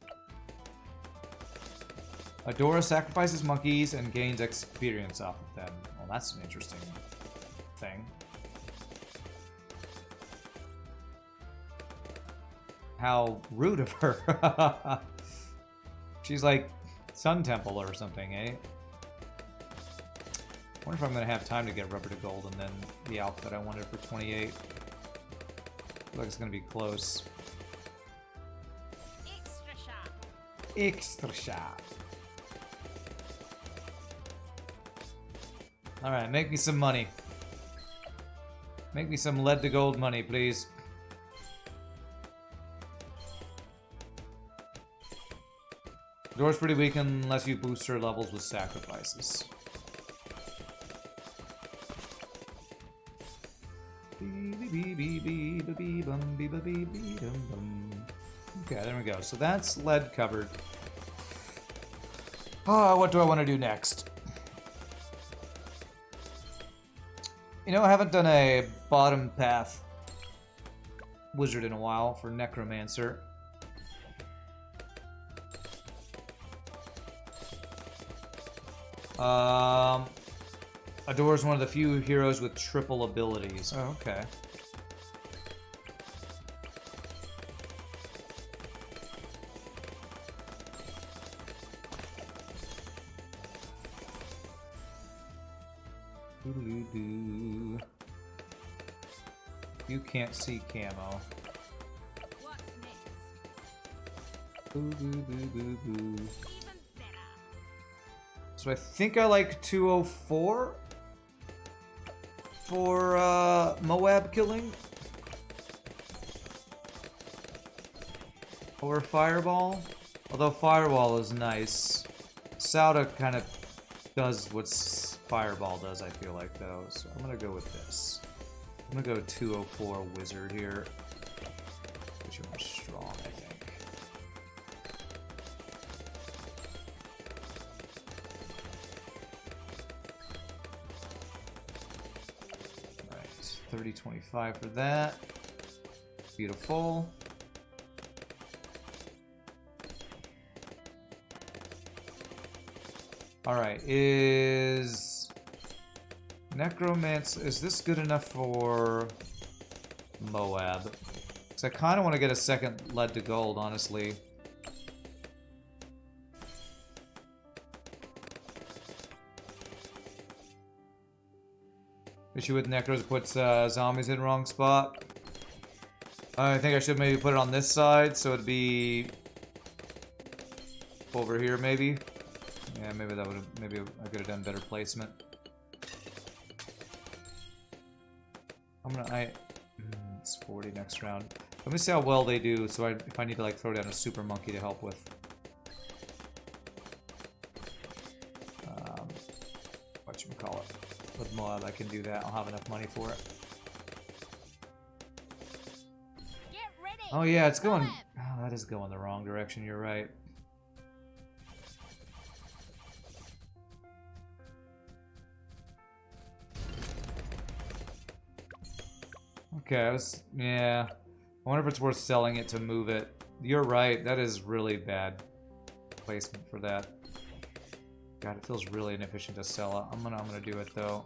Adora sacrifices monkeys and gains experience off of them. Well, that's an interesting thing. How rude of her. She's like Sun Temple or something, eh? I wonder if I'm going to have time to get rubber to gold and then the outfit I wanted for 28. I feel like it's going to be close. Extra sharp. Extra sharp. Alright, make me some money. Make me some lead to gold money, please. Door's pretty weak unless you boost her levels with sacrifices. Okay, there we go. So that's lead covered. Oh, what do I want to do next? You know, I haven't done a bottom path wizard in a while for Necromancer. Adore is one of the few heroes with triple abilities. Oh, okay. Doo-doo-doo. You can't see camo. What's next? Boo boo boo boo boo. Even better. So I think I like 204 for Moab killing. Or Fireball. Although Fireball is nice. Sauda kind of does what Fireball does, I feel like, though. So I'm going to go with this. I'm going to go 204 Wizard here. Which is more strong, I think. Alright, 3025 for that. Beautiful. Alright, is Necromancer, is this good enough for Moab? Because I kind of want to get a second lead to gold, honestly. Issue with Necros puts zombies in wrong spot. I think I should maybe put it on this side, so it'd be over here, maybe. Yeah, maybe that would have, maybe I could have done better placement. It's 40 next round. Let me see how well they do, so if I need to like throw down a super monkey to help with. Whatchamacallit. With Moab I can do that, I'll have enough money for it. Get ready. Oh yeah, it's going, Moab. oh, that is going the wrong direction, you're right. Okay, yeah. I wonder if it's worth selling it to move it. You're right, that is really bad placement for that. God, it feels really inefficient to sell it. I'm gonna do it though.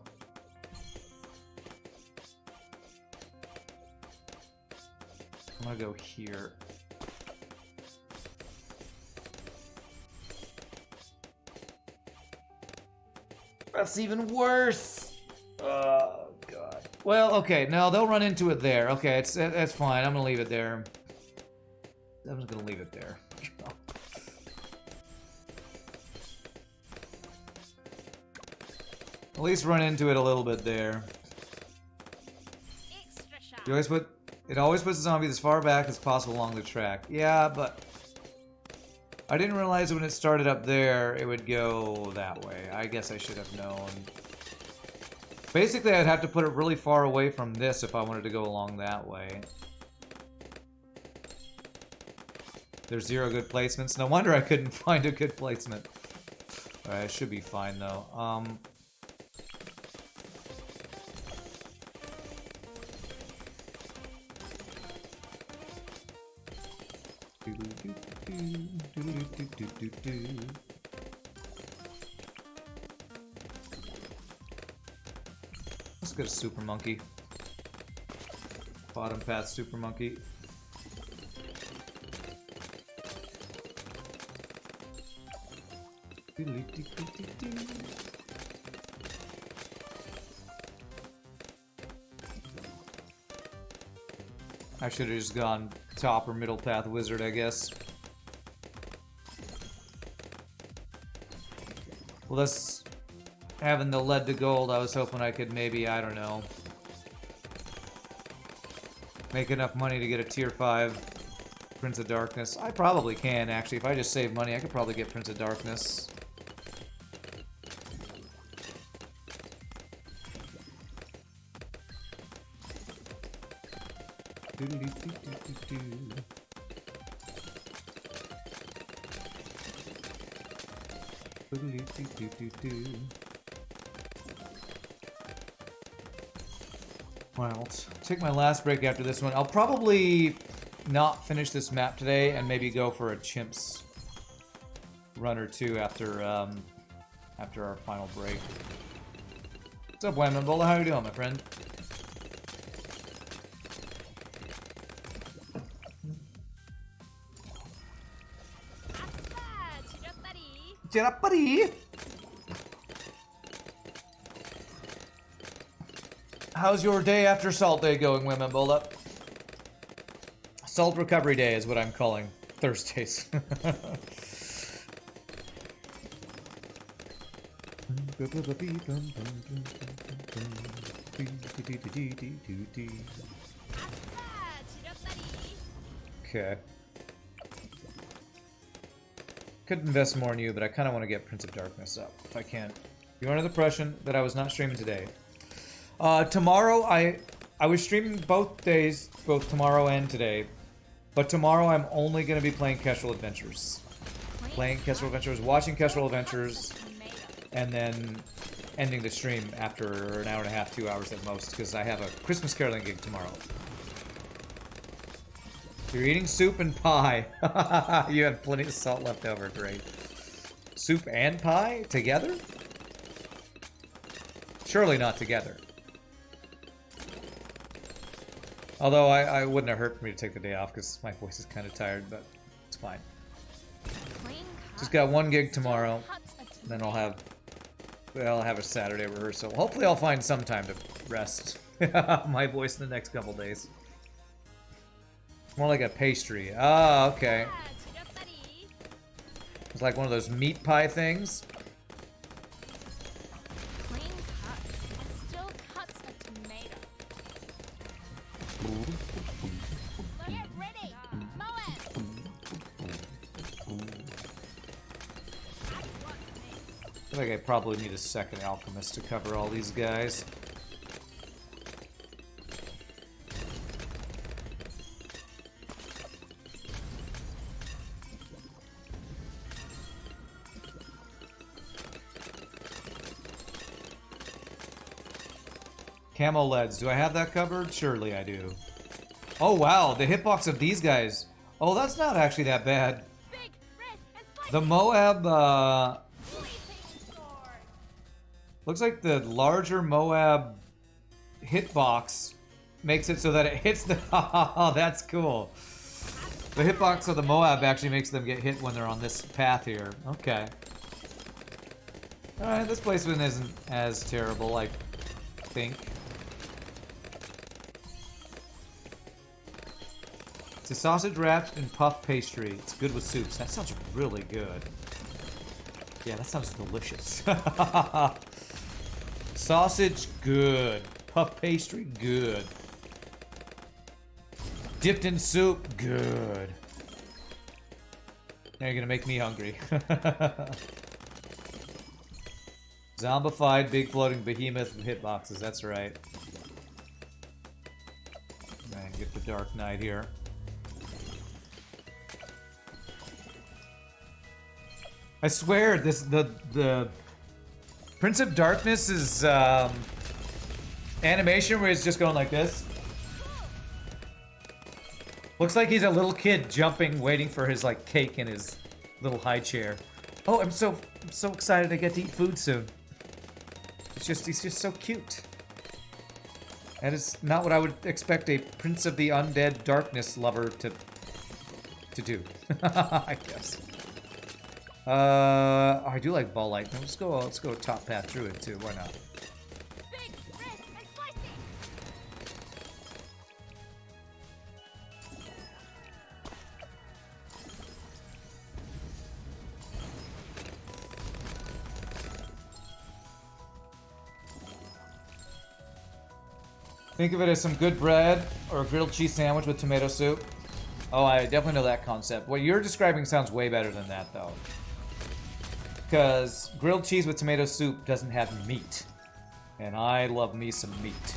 I'm gonna go here. That's even worse. Oh god. Well, okay, no, they'll run into it there. Okay, that's fine. I'm gonna leave it there. I'm just gonna leave it there. At least run into it a little bit there. Extra sharp. You always put it always puts the zombie as far back as possible along the track. Yeah, but I didn't realize when it started up there it would go that way. I guess I should have known. Basically, I'd have to put it really far away from this if I wanted to go along that way. There's 0 good placements. No wonder I couldn't find a good placement. Alright, it should be fine though. Let's get a super monkey. Bottom path super monkey. I should have just gone top or middle path wizard, I guess. Well, that's having the lead to gold. I was hoping I could maybe, I don't know, make enough money to get a tier 5 Prince of Darkness. I probably can, actually. If I just save money, I could probably get Prince of Darkness. Well, I'll take my last break after this one. I'll probably not finish this map today and maybe go for a CHIMPS run or two after after our final break. What's up, Wham and Bola? How you doing, my friend? Buddy. How's your day after Salt Day going, Women Bola? Salt Recovery Day is what I'm calling Thursdays. Okay. Could invest more in you, but I kind of want to get Prince of Darkness up if I can. You're under the impression that I was not streaming today. Tomorrow, I was streaming both days, both tomorrow and today. But tomorrow I'm only going to be playing Kestrel Adventures. Playing Kestrel Adventures, watching Kestrel Adventures, and then ending the stream after an hour and a half, 2 hours at most, because I have a Christmas caroling gig tomorrow. You're eating soup and pie. You have plenty of salt left over. Great. Soup and pie? Together? Surely not together. Although I wouldn't have hurt for me to take the day off because my voice is kind of tired, but it's fine. Just got one gig tomorrow. Then I'll have a Saturday rehearsal. Hopefully I'll find some time to rest my voice in the next couple days. More like a pastry. Ah, okay. It's like one of those meat pie things. I feel like I probably need a second alchemist to cover all these guys. Camo leads. Do I have that covered? Surely I do. Oh wow, the hitbox of these guys. Oh, that's not actually that bad. The Moab, looks like the larger Moab hitbox makes it so that it hits the... Oh, that's cool. The hitbox of the Moab actually makes them get hit when they're on this path here. Okay. Alright, this placement isn't as terrible, I think. It's a sausage wrapped in puff pastry. It's good with soups. That sounds really good. Yeah, that sounds delicious. Sausage, good. Puff pastry, good. Dipped in soup, good. Now you're gonna make me hungry. Zombified big floating behemoth with hitboxes, that's right. Man, get the Dark Knight here. I swear, the Prince of Darkness's animation where he's just going like this. Looks like he's a little kid jumping, waiting for his like cake in his little high chair. Oh, I'm so excited to get to eat food soon. He's just so cute. That is not what I would expect a Prince of the Undead Darkness lover to do. I guess. I do like ball light. Let's go top path through it too. Why not? Big, red, and spicy. Think of it as some good bread or a grilled cheese sandwich with tomato soup. Oh, I definitely know that concept. What you're describing sounds way better than that, though. Because grilled cheese with tomato soup doesn't have meat. And I love me some meat.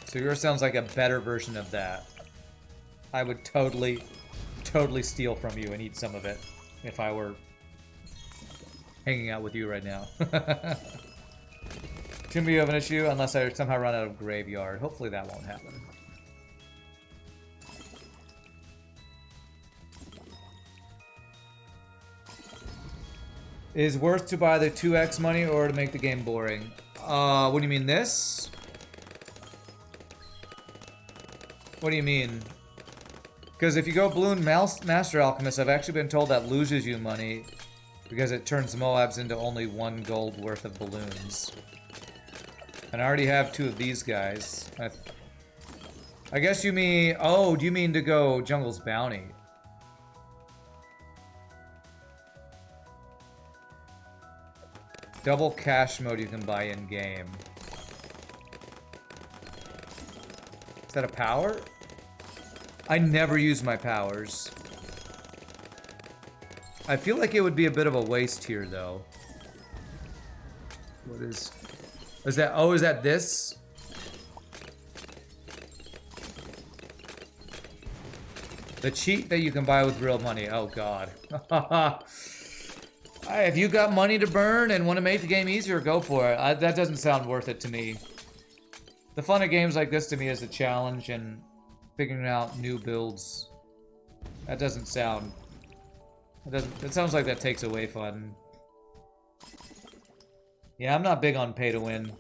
So yours sounds like a better version of that. I would totally steal from you and eat some of it if I were hanging out with you right now. Shouldn't be of an issue unless I somehow run out of graveyard. Hopefully that won't happen. Is worth to buy the 2x money or to make the game boring? What do you mean, this? What do you mean? Because if you go Bloon Master Alchemist, I've actually been told that loses you money because it turns Moabs into only 1 gold worth of balloons. And I already have 2 of these guys. I guess you mean... Oh, do you mean to go Jungle's Bounty? Double cash mode you can buy in-game. Is that a power? I never use my powers. I feel like it would be a bit of a waste here, though. What is... Is that... Oh, is that this? The cheat that you can buy with real money. Oh, God. If you got money to burn and want to make the game easier, go for it. That doesn't sound worth it to me. The fun of games like this to me is the challenge and figuring out new builds. That doesn't sound... It sounds like that takes away fun. Yeah, I'm not big on pay to win.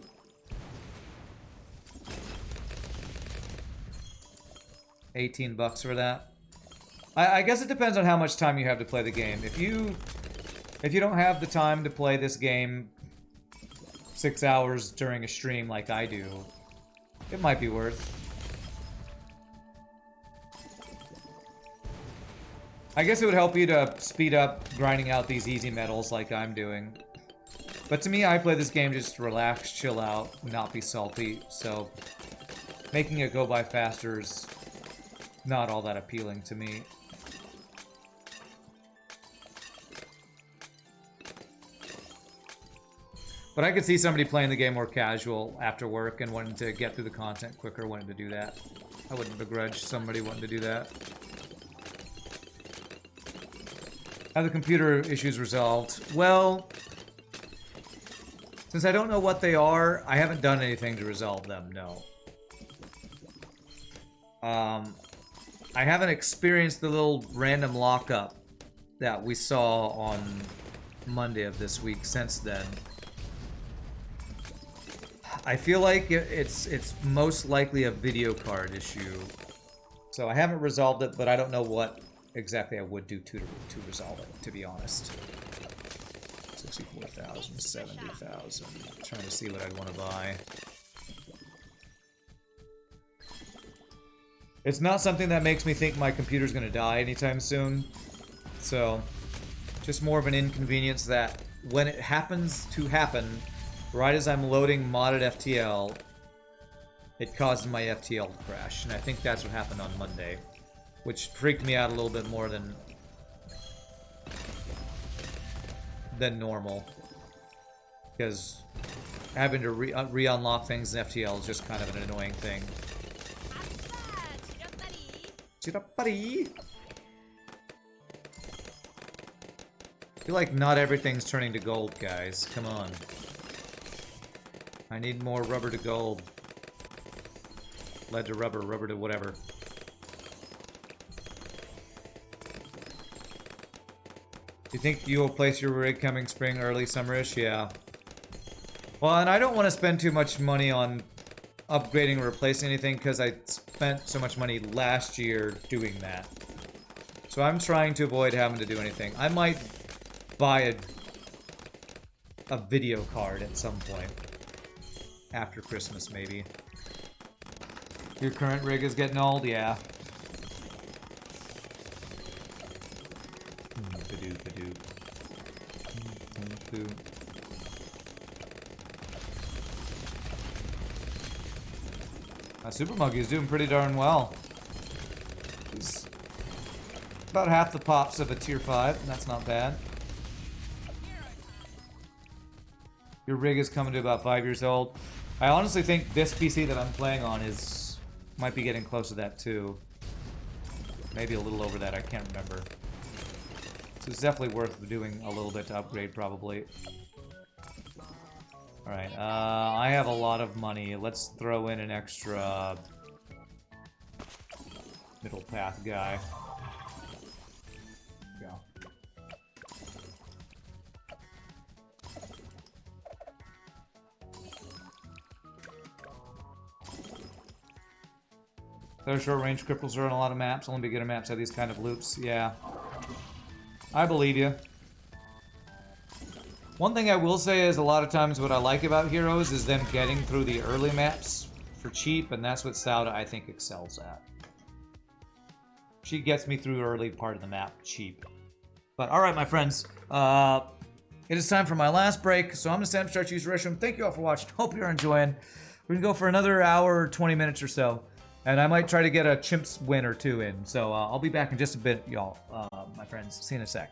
$18 for that. I guess it depends on how much time you have to play the game. If you don't have the time to play this game 6 hours during a stream like I do, it might be worth. I guess it would help you to speed up grinding out these easy medals like I'm doing. But to me, I play this game just to relax, chill out, not be salty, so making it go by faster is not all that appealing to me. But I could see somebody playing the game more casual after work and wanting to get through the content quicker, wanting to do that. I wouldn't begrudge somebody wanting to do that. Have the computer issues resolved? Well, since I don't know what they are, I haven't done anything to resolve them, no. I haven't experienced the little random lockup that we saw on Monday of this week since then. I feel like it's most likely a video card issue. So I haven't resolved it, but I don't know what exactly I would do to resolve it, to be honest. 64,000, 70,000. Trying to see what I'd want to buy. It's not something that makes me think my computer's going to die anytime soon. So, just more of an inconvenience that when it happens to happen, right as I'm loading modded FTL, it causes my FTL to crash. And I think that's what happened on Monday, which freaked me out a little bit more than normal. Because having to re-unlock things in FTL is just kind of an annoying thing. Chirapari! I feel like not everything's turning to gold, guys. Come on. I need more rubber to gold. Lead to rubber, rubber to whatever. You think you will place your rig coming spring, early summerish? Yeah. Well, and I don't want to spend too much money on upgrading or replacing anything because I spent so much money last year doing that. So I'm trying to avoid having to do anything. I might buy a video card at some point. After Christmas, maybe. Your current rig is getting old? Yeah. Super Monkey is doing pretty darn well. He's about half the pops of a tier 5, and that's not bad. Your rig is coming to about 5 years old. I honestly think this PC that I'm playing on might be getting close to that too. Maybe a little over that, I can't remember. So it's definitely worth doing a little bit to upgrade, probably. Alright, I have a lot of money. Let's throw in an extra middle path guy. Go. Those short-range cripples are on a lot of maps. Only beginner maps have these kind of loops. Yeah. I believe you. One thing I will say is a lot of times what I like about Heroes is them getting through the early maps for cheap, and that's what Sauda, I think, excels at. She gets me through the early part of the map cheap. But alright, my friends. It is time for my last break, so I'm going to stand up, start to use the restroom. Thank you all for watching. Hope you're enjoying. We're going to go for another hour, 20 minutes or so. And I might try to get a Chimps win or two in. So I'll be back in just a bit, y'all, my friends. See you in a sec.